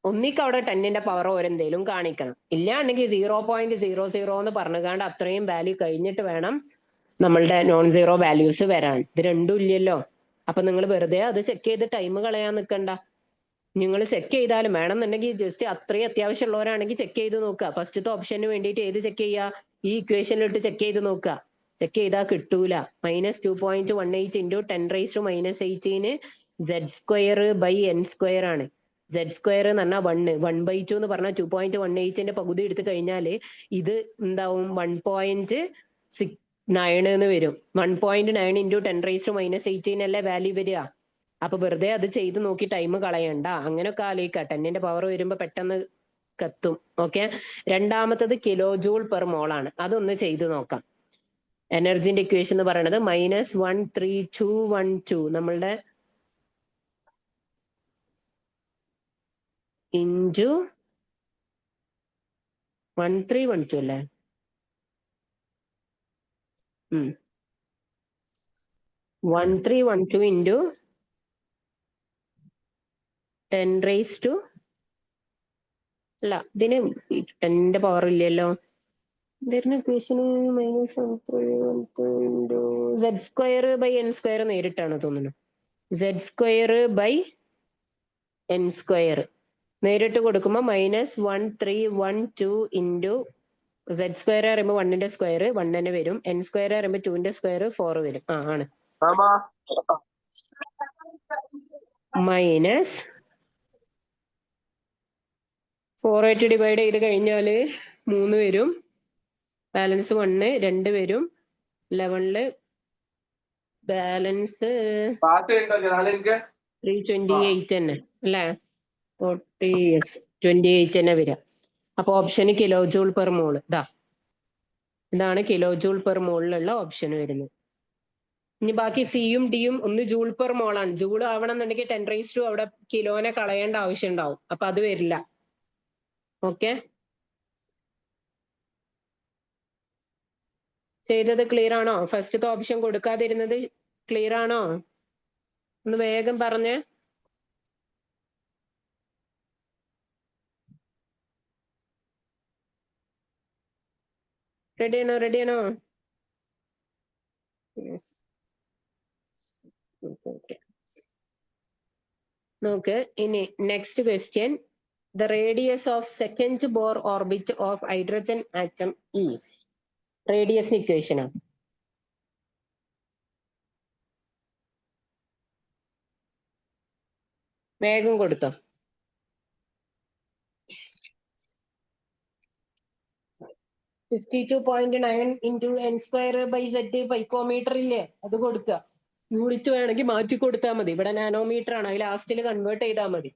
ഒന്നിക്ക് അവിടെ 10ന്റെ പവർ ഓരെന്തേലും കാണിക്കണം. ഇല്ലാണ്ടെങ്കിൽ 0.00 എന്ന് പറഞ്ഞുകൊണ്ട് അത്രയും വാല്യൂ കഴിഞ്ഞിട്ട് വേണം നമ്മളുടെ നോൺ സീറോ വാല്യൂസ് വരാൻ. ഇത് രണ്ടും ഇല്ലല്ലോ. അപ്പൊ നിങ്ങൾ വെറുതെ അത് ചെക്ക് ചെയ്ത് ടൈം കളയാൻ നിൽക്കണ്ട. നിങ്ങൾ ചെക്ക് ചെയ്താലും വേണമെന്നുണ്ടെങ്കിൽ ജസ്റ്റ് അത്രയും അത്യാവശ്യമുള്ളവരാണെങ്കിൽ ചെക്ക് ചെയ്ത് നോക്കുക. ഫസ്റ്റത്തെ ഓപ്ഷന് വേണ്ടിയിട്ട് ഏത് ചെക്ക് ചെയ്യുക? ഈ ഇക്വേഷനിലിട്ട് ചെക്ക് ചെയ്ത് നോക്കുക. ചെക്ക് ചെയ്താൽ കിട്ടൂല. -2.18 ഇൻറ്റു 10⁻⁻18 z² ആണ്. z² എന്ന് പറഞ്ഞാൽ 1/2 എന്ന് പറഞ്ഞാൽ 2.18ന്റെ പകുതി എടുത്തു കഴിഞ്ഞാൽ ഇത് എന്താവും? 1.69 എന്ന് വരും. 1.9 ഇൻറ്റു 10⁻⁻18 അല്ലേ വാല്യൂ വരിക. അപ്പൊ വെറുതെ അത് ചെയ്ത് നോക്കി ടൈം കളയണ്ട. അങ്ങനെയൊക്കെ ആലോചിക്കുക. 10ന്റെ പവർ വരുമ്പോ പെട്ടെന്ന് കത്തും. ഓക്കെ. രണ്ടാമത്തത് കിലോ ജൂൾ പെർ മോൾ ആണ്. അതൊന്ന് ചെയ്ത് നോക്കാം. എനർജിന്റെ ഇക്വേഷൻ എന്ന് പറയുന്നത് -13212 നമ്മളുടെ ഇൻറ്റു 1312 അല്ലേ? 1312 ഇൻറ്റു 10⁻⁻, അല്ല ഇതിന് 10ന്റെ പവർ ഇല്ലല്ലോ. ഇതിന് ഇക്വേഷന് z²/n² നേരിട്ടാണ് തോന്നുന്നു. z²/n² നേരിട്ട് കൊടുക്കുമ്പോ -1312 ഇൻറ്റു z² പറയുമ്പോ 1ന്റെ സ്ക്വയർ 1 തന്നെ വരും. n² പറയുമ്പോ 2ന്റെ സ്ക്വയർ 4 വരും. ആണ് -4 ആയിട്ട് ഡിവൈഡ് ചെയ്ത് കഴിഞ്ഞാല് 3 വരും. ബാലൻസ് 1 2 വരും. 11 ബാലൻസ് 328 തന്നെ അല്ലേ? 28 തന്നെ വരിക. അപ്പൊ ഓപ്ഷന് കിലോ ജൂൾ പെർ മോൾ. ഇതാണ് കിലോ ജൂൾ പെർ മോളിലുള്ള ഓപ്ഷൻ വരുന്നത്. ഇനി ബാക്കി സിയും ഡിയും ഒന്ന് ജൂൾ പെർ മോളാണ്. ജൂൾ ആവണം എന്നുണ്ടെങ്കിൽ 10⁻², അവിടെ കിലോനെ കളയേണ്ട ആവശ്യം ഉണ്ടാവും. അപ്പൊ അത് വരില്ല. ഓക്കെ. ചെയ്തത് ക്ലിയർ ആണോ? ഫസ്റ്റത്തെ ഓപ്ഷൻ കൊടുക്കാതിരുന്നത് ക്ലിയർ ആണോ? ഒന്ന് വേഗം പറഞ്ഞേ. റെഡിയാണോ? റെഡിയാണോ? നോക്ക് ഇനി next question. The radius of second Bohr orbit of hydrogen atom is. Radius equation ആണ്. വേഗം കൊടുത്തോ. (52.9 into n²/z) പൈക്കോമീറ്റർ ഇല്ലേ? അത് കൊടുക്കുക. യൂണിറ്റ് വേണമെങ്കിൽ മാറ്റി കൊടുത്താൽ മതി. ഇവിടെ നാനോമീറ്റർ ആണ്. അത് ലാസ്റ്റിൽ കൺവേർട്ട് ചെയ്താൽ മതി.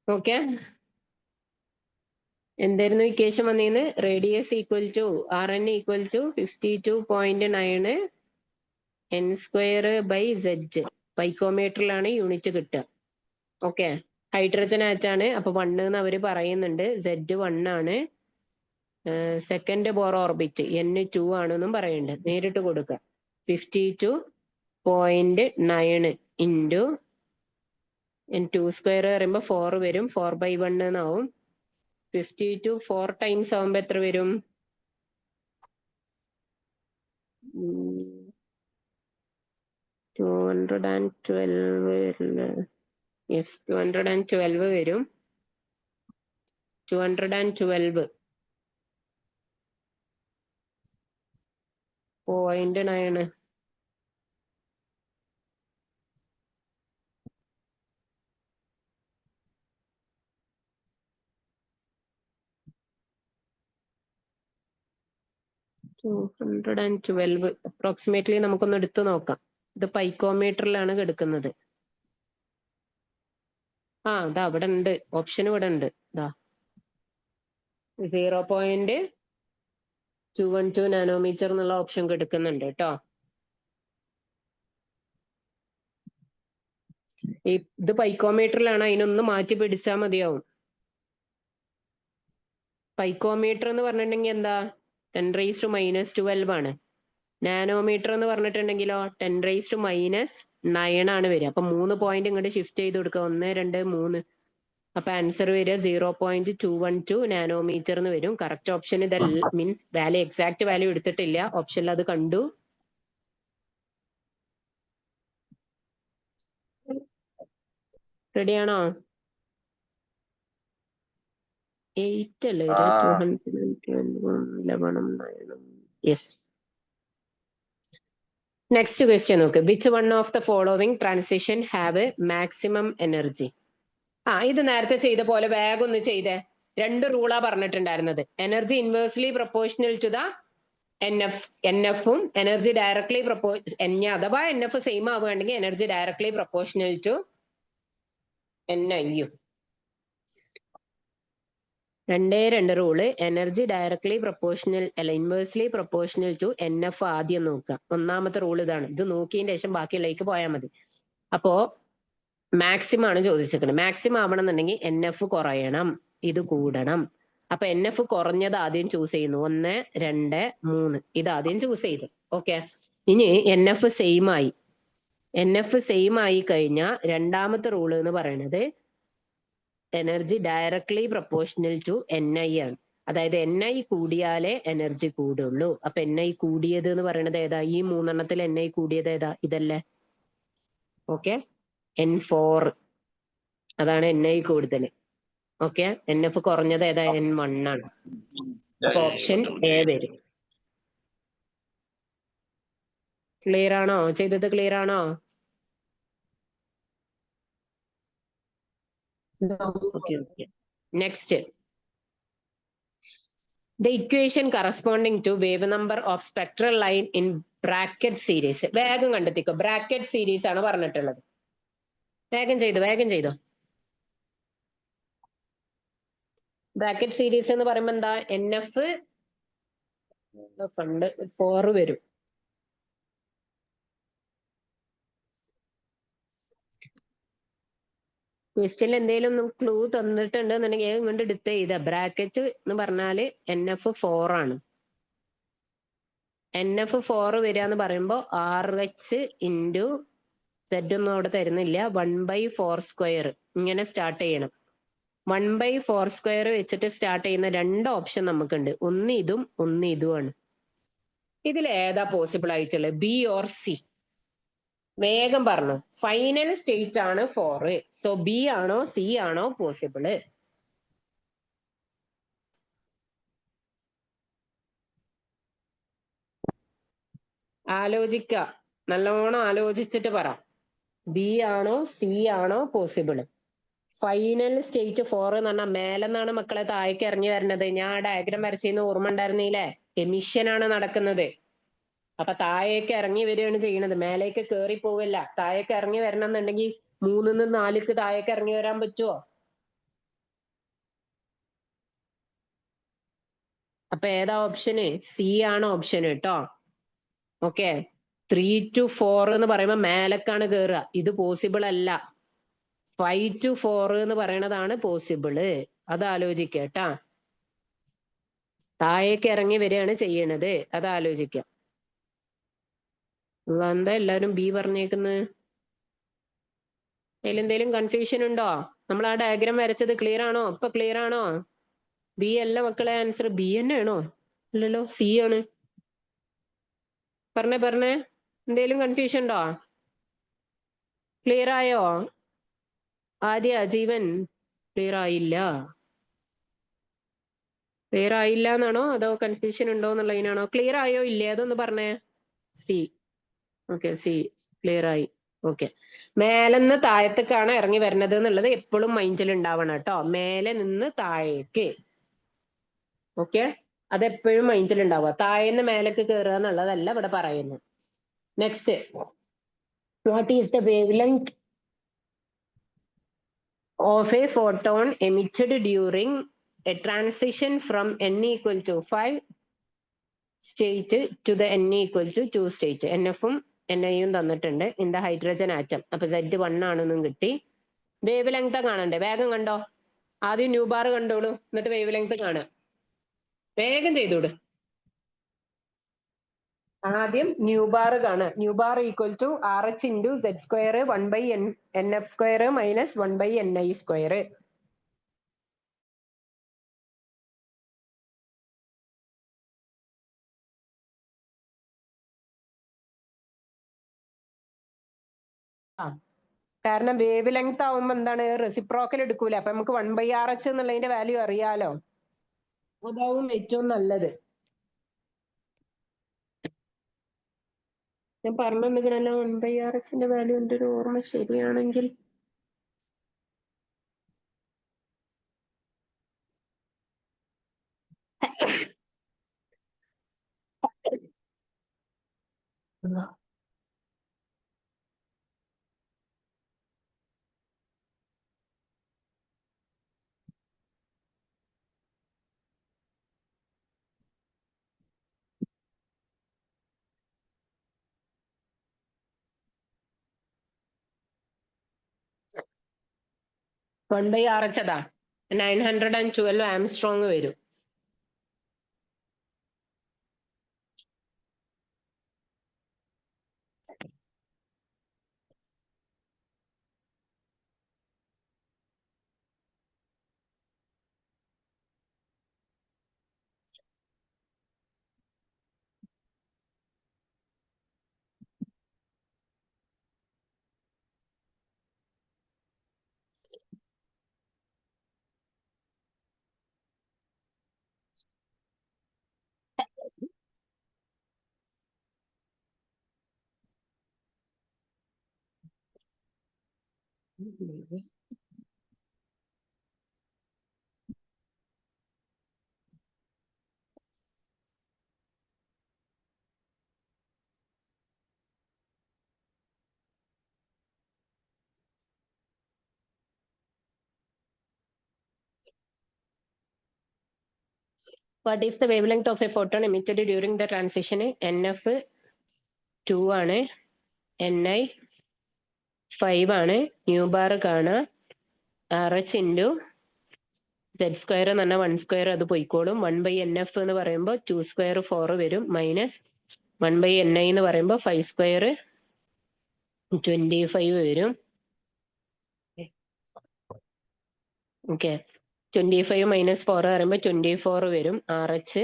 ഓക്കെ. എന്തായിരുന്നു ഇക്വേഷൻ വന്നേന്ന്? Radius equal to RN equal to 52.9 n²/z. പൈക്കോമീറ്ററിലാണ് യൂണിറ്റ് കിട്ടുക. ഓക്കെ. ഹൈഡ്രജൻ ആറ്റാണ്. അപ്പൊ 1 എന്ന് അവര് പറയുന്നുണ്ട്. Z1 ആണ്. സെക്കൻഡ് ബോർ ഓർബിറ്റ് N2 ആണെന്നും പറയുന്നുണ്ട്. നേരിട്ട് കൊടുക്കുക. 52.9 ഇൻറ്റു n²² പറയുമ്പോ 4 വരും. 4/1 എന്നാവും. 52 4 ടൈംസ് ആവുമ്പോ എത്ര വരും? 212. യെസ്, 212 വരും. 212.9 212 അപ്രോക്സിമേറ്റ്ലി നമുക്കൊന്ന് എടുത്തു നോക്കാം. ഇത് പൈക്കോമീറ്ററിലാണ് എടുക്കുന്നത്. ഇതാ അവിടെ ഉണ്ട്, ഓപ്ഷൻ ഇവിടെ ഉണ്ട്. ഇതാ 0.212 നാനോമീറ്റർ എന്നുള്ള ഓപ്ഷൻ എടുക്കുന്നുണ്ട് കേട്ടോ. ഇത് പൈക്കോമീറ്ററിലാണ്. അതിനൊന്ന് മാറ്റി പിടിച്ചാൽ മതിയാവും. പൈക്കോമീറ്റർ എന്ന് പറഞ്ഞിട്ടുണ്ടെങ്കിൽ എന്താ? 10⁻⁻12 ആണ്. നാനോമീറ്റർ എന്ന് പറഞ്ഞിട്ടുണ്ടെങ്കിലോ 10⁻⁻9 ആണ് വരിക. അപ്പൊ 3 പോയിന്റ് ഇങ്ങോട്ട് ഷിഫ്റ്റ് ചെയ്ത് കൊടുക്കുക. 1, 2, 3. അപ്പൊ ആൻസർ വരിക 0.212 നാനോമീറ്റർ എന്ന് വരും. കറക്റ്റ് ഓപ്ഷൻ ഇതല്ല, മീൻസ് വാല്യൂ എക്സാക്ട് വാല്യൂ എടുത്തിട്ടില്ല, ഓപ്ഷനിൽ അത് കണ്ടു. റെഡിയാണോ? 8 അല്ലേ? 211. യെസ്. നെക്സ്റ്റ് ക്വസ്റ്റ്യൻ നോക്ക്. Which one of the following transition have maximum energy? ഇത് നേരത്തെ ചെയ്ത പോലെ വേഗം ഒന്ന് ചെയ്തേ. 2 റൂളാ പറഞ്ഞിട്ടുണ്ടായിരുന്നത്. Energy inversely proportional to the NF-ഉം എനർജി ഡയറക്ട്ലി അഥവാ NF സെയിം ആവുകയാണെങ്കിൽ എനർജി ഡയറക്ട്ലി പ്രൊപ്പോർഷണൽ ടു NI-യും. 2 റൂള്. എനർജി ഡയറക്ട്ലി പ്രൊപ്പോർഷണൽ അല്ല, ഇൻവേഴ്സ്ലി പ്രൊപ്പോർഷണൽ ടു NF ആദ്യം നോക്കുക. ഒന്നാമത്തെ റൂൾ ഇതാണ്. ഇത് നോക്കിയതിന് ശേഷം ബാക്കിയുള്ളേക്ക് പോയാൽ മതി. അപ്പോ മാക്സിമം ആണ് ചോദിച്ചിരിക്കുന്നത്. മാക്സിമം ആവണമെന്നുണ്ടെങ്കിൽ NF കുറയണം, ഇത് കൂടണം. അപ്പൊ NF കുറഞ്ഞത് ആദ്യം ചൂസ് ചെയ്യുന്നു. 1, 2, 3 ഇത് ആദ്യം ചൂസ് ചെയ്തു. ഓക്കെ. ഇനി NF സെയിം ആയി. NF സെയിം ആയി കഴിഞ്ഞാൽ രണ്ടാമത്തെ റൂള് എന്ന് പറയുന്നത് energy directly proportional to NI ആണ്. അതായത് NI കൂടിയാലേ എനർജി കൂടുള്ളൂ. അപ്പൊ NI കൂടിയത് എന്ന് പറയുന്നത് ഏതാ? ഈ 3 എണ്ണത്തിൽ NI കൂടിയത് ഏതാ? ഇതല്ലേ. ഓക്കെ. N4 അതാണ് NI കൂടുതൽ. ഓക്കെ. NF കുറഞ്ഞത് ഏതാ? N1 ആണ്. അപ്പൊ ഓപ്ഷൻ എ വരും. ക്ലിയർ ആണോ? ചെയ്തത് ക്ലിയർ ആണോ? Okay. Next. The equation corresponding to wave number of spectral line in bracket series. വേഗം കണ്ടെത്തിക്കോ. ബ്രാക്കറ്റ് സീരീസ് ആണ് പറഞ്ഞിട്ടുള്ളത്. വേഗം ചെയ്തോ. ബ്രാക്കറ്റ് സീരീസ് എന്ന് പറയുമ്പോ എന്താ? NF ഫണ്ട് 4 വരും. ക്വസ്റ്റ്യനിൽ എന്തെങ്കിലും ക്ലൂ തന്നിട്ടുണ്ടെന്നുണ്ടെങ്കിൽ ഇങ്ങോട്ട് എടുത്ത് ചെയ്ത. ബ്രാക്കറ്റ് എന്ന് പറഞ്ഞാല് NF 4 ആണ്. NF 4 വരിക എന്ന് പറയുമ്പോ RH ഇൻറ്റു Z ഒന്നും അവിടെ തരുന്നില്ല. 1/4² ഇങ്ങനെ സ്റ്റാർട്ട് ചെയ്യണം. 1/4² വെച്ചിട്ട് സ്റ്റാർട്ട് ചെയ്യുന്ന 2 ഓപ്ഷൻ നമുക്കുണ്ട്. ഒന്ന് ഇതും ഒന്ന് ഇതുമാണ്. ഇതിൽ ഏതാ പോസിബിൾ ആയിട്ടുള്ളത്? B or C? വേഗം പറഞ്ഞു. ഫൈനൽ സ്റ്റേറ്റ് ആണ് 4. സോ B ആണോ C ആണോ പോസിബിള്? ആലോചിക്ക. നല്ലോണം ആലോചിച്ചിട്ട് പറ. B ആണോ C ആണോ പോസിബിള്? ഫൈനൽ സ്റ്റേറ്റ് 4 എന്ന് പറഞ്ഞാൽ മേലെന്നാണ് മക്കളെ താഴേക്ക് ഇറങ്ങി വരുന്നത്. ഞാൻ ഡയഗ്രാം വരച്ചെന്ന് ഓർമ്മ ഉണ്ടായിരുന്നില്ലേ? എമിഷൻ ആണ് നടക്കുന്നത്. അപ്പൊ താഴേക്ക് ഇറങ്ങി വരികയാണ് ചെയ്യുന്നത്. മേലേക്ക് കയറി പോവില്ല. താഴേക്ക് ഇറങ്ങി വരണം എന്നുണ്ടെങ്കിൽ 3-ന്ന് 4ക്ക് താഴേക്ക് ഇറങ്ങി വരാൻ പറ്റുമോ? അപ്പൊ ഏതാ ഓപ്ഷന്? C ആണ് ഓപ്ഷൻ കേട്ടോ. ഓക്കെ. 3 to 4 എന്ന് പറയുമ്പോ മേലക്കാണ് കയറുക. ഇത് പോസിബിൾ അല്ല. 5 to 4 എന്ന് പറയണതാണ് പോസിബിള്. അത് ആലോചിക്കട്ടാ. താഴേക്ക് ഇറങ്ങി വരികയാണ് ചെയ്യണത്. അത് ആലോചിക്കാം. എന്താ എല്ലാരും B പറഞ്ഞേക്കുന്നത്? അതിലെന്തേലും കൺഫ്യൂഷൻ ഉണ്ടോ? നമ്മൾ ആ ഡയഗ്രാം വരച്ചത് ക്ലിയർ ആണോ? ഇപ്പൊ ക്ലിയർ ആണോ? B അല്ല മക്കളെ ആൻസർ. B തന്നെയാണോ? ഇല്ലല്ലോ, C ആണ്. പറഞ്ഞേ. എന്തേലും കൺഫ്യൂഷൻ ഉണ്ടോ? ക്ലിയർ ആയോ? ആര്യ, ജീവൻ ക്ലിയർ ആയില്ല. ക്ലിയർ ആയില്ല എന്നാണോ അതോ കൺഫ്യൂഷൻ ഉണ്ടോ എന്നുള്ളതിനാണോ? ക്ലിയർ ആയോ ഇല്ലേ അതൊന്ന് പറഞ്ഞേ. C. ഓക്കെ, C ക്ലിയർ ആയി. ഓക്കെ. മേലെന്ന് താഴത്തേക്കാണ് ഇറങ്ങി വരുന്നത് എന്നുള്ളത് എപ്പോഴും മൈൻഡിൽ ഉണ്ടാവണം കേട്ടോ. മേലെ നിന്ന് താഴേക്ക്. ഓക്കെ. അതെപ്പോഴും മൈൻഡിൽ ഉണ്ടാവുക. താഴേന്ന് മേലേക്ക് കയറുക എന്നുള്ളതല്ല ഇവിടെ പറയുന്നത്. Next. What is the wave length of a photon emitted during a transition from n equal to 5 state to the n equal to 2 state. NF-ഉം NI-യും തന്നിട്ടുണ്ട്. In the hydrogen atom. അപ്പൊ Z1 ആണെന്നും കിട്ടി. വേവ് ലെങ്ത് കാണണ്ടേ? വേഗം കണ്ടോ. ആദ്യം nu bar കണ്ടോളൂ, എന്നിട്ട് വേവ് ലെങ്ത് കാണുക. വേഗം ചെയ്തോളൂ. ആദ്യം ന്യൂ ബാർ കാണുക. Nu bar equal to R H into Z square 1/n f square minus 1/ni square. കാരണം വേവ് ലെങ്ത് ആവുമ്പോ എന്താണ് റെസിപ്രോക്കൽ എടുക്കൂല. അപ്പൊ നമുക്ക് 1/rh എന്നുള്ളതിന്റെ വാല്യൂ അറിയാലോ. അതാവും ഏറ്റവും നല്ലത്. ഞാൻ പറഞ്ഞു തന്നിക്കണല്ലോ 1/rhന്റെ വാല്യൂ എൻ്റെ ഒരു ഓർമ്മ ശരിയാണെങ്കിൽ. വൺ ബൈ ആർ എച്ച് അതാ 912 ആംസ്ട്രോങ് വരും. What is the wavelength of a photon emitted during the transition? NF 2 ആണ്, NI 5 ആണ്, ന്യൂ ബാർ കാണുക, RH ഇൻറ്റു സെഡ് സ്ക്വയർ എന്ന് പറഞ്ഞാൽ 1 സ്ക്വയർ അത് പോയിക്കോളും. 1/nf എന്ന് പറയുമ്പോൾ 2 സ്ക്വയർ 4 വരും, മൈനസ് 1/ni എന്ന് പറയുമ്പോൾ 5 സ്ക്വയർ 25 വരും. ഓക്കെ, 25 മൈനസ് 4 പറയുമ്പോൾ 24 വരും. RH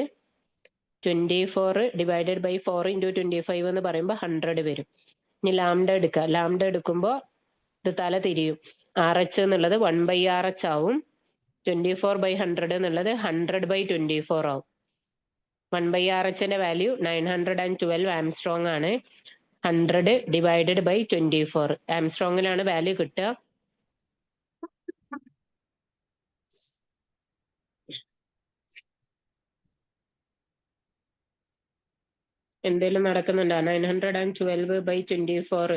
24 ഡിവൈഡഡ് ബൈ 4 ഇൻറ്റു 25 എന്ന് പറയുമ്പോൾ 100 വരും. ഇനി ലാംഡ എടുക്കുക. ലാംഡ എടുക്കുമ്പോൾ ഇത് തല തിരിയും. RH എന്നുള്ളത് 1/rh ആവും. 24/100 എന്നുള്ളത് 100/24 ആവും. 1/rhന്റെ വാല്യൂ 912 ആംസ്ട്രോങ് ആണ്. 100 ഡിവൈഡഡ് ബൈ 24 ആംസ്ട്രോങ്ങിലാണ് വാല്യൂ കിട്ടുക. എന്തേലും നടക്കുന്നുണ്ടോ? 912/24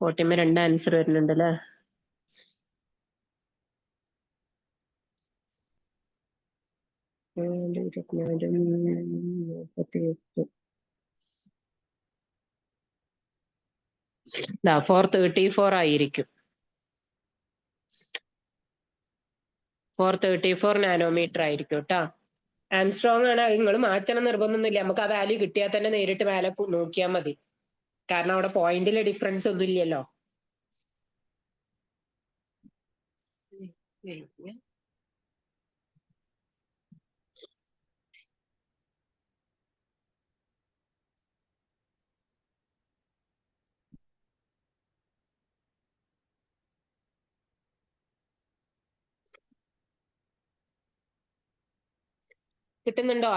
40 രണ്ട് ആൻസർ വരുന്നുണ്ട് അല്ലേ? ഇതാ 434 ആയിരിക്കും. 434 നാനോമീറ്റർ ആയിരിക്കും കേട്ടോ. ആംസ്ട്രോങ് ആണ്. നിങ്ങൾ മാറ്റണം നിർബന്ധമൊന്നുമില്ല. നമുക്ക് ആ വാല്യൂ കിട്ടിയാൽ തന്നെ നേരിട്ട് മേലെ നോക്കിയാൽ മതി. കാരണം അവിടെ പോയിന്റിലെ ഡിഫറൻസ് ഒന്നും ഇല്ലല്ലോ. കിട്ടുന്നുണ്ടോ?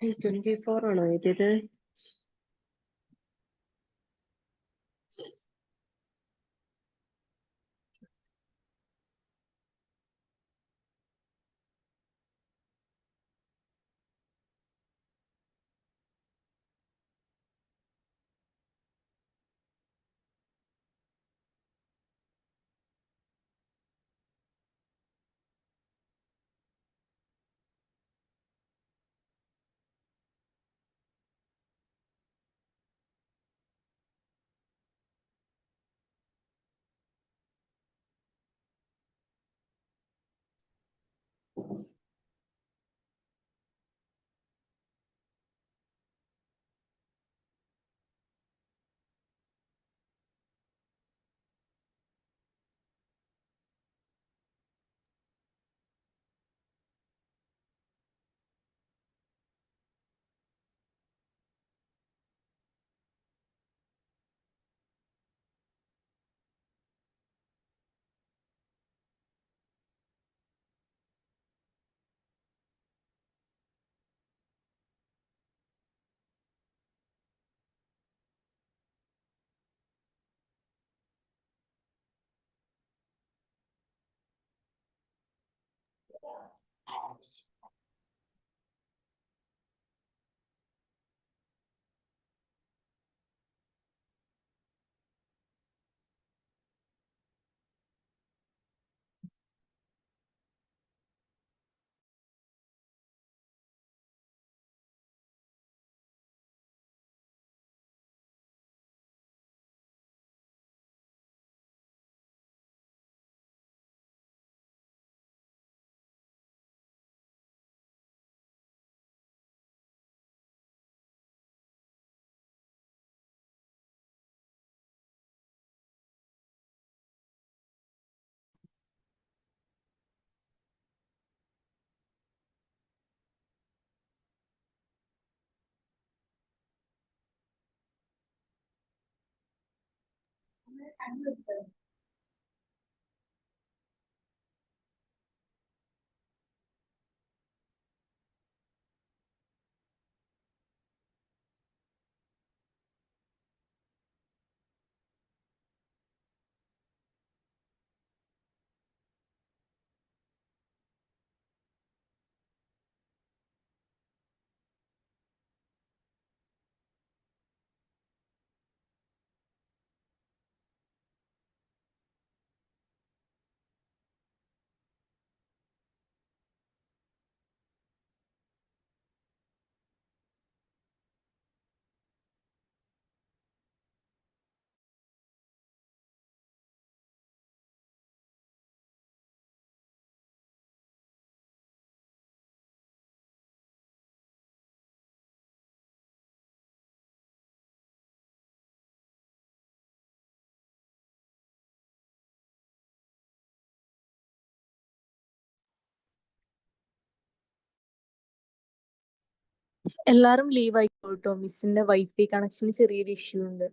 Hey, 24 ആണോ എഴുതിയത്? എല്ലാരും ലീവ് ആയിക്കോട്ടോ. മിസ്സിന്റെ വൈഫൈ കണക്ഷന് ചെറിയൊരു ഇഷ്യൂ ഉണ്ട്.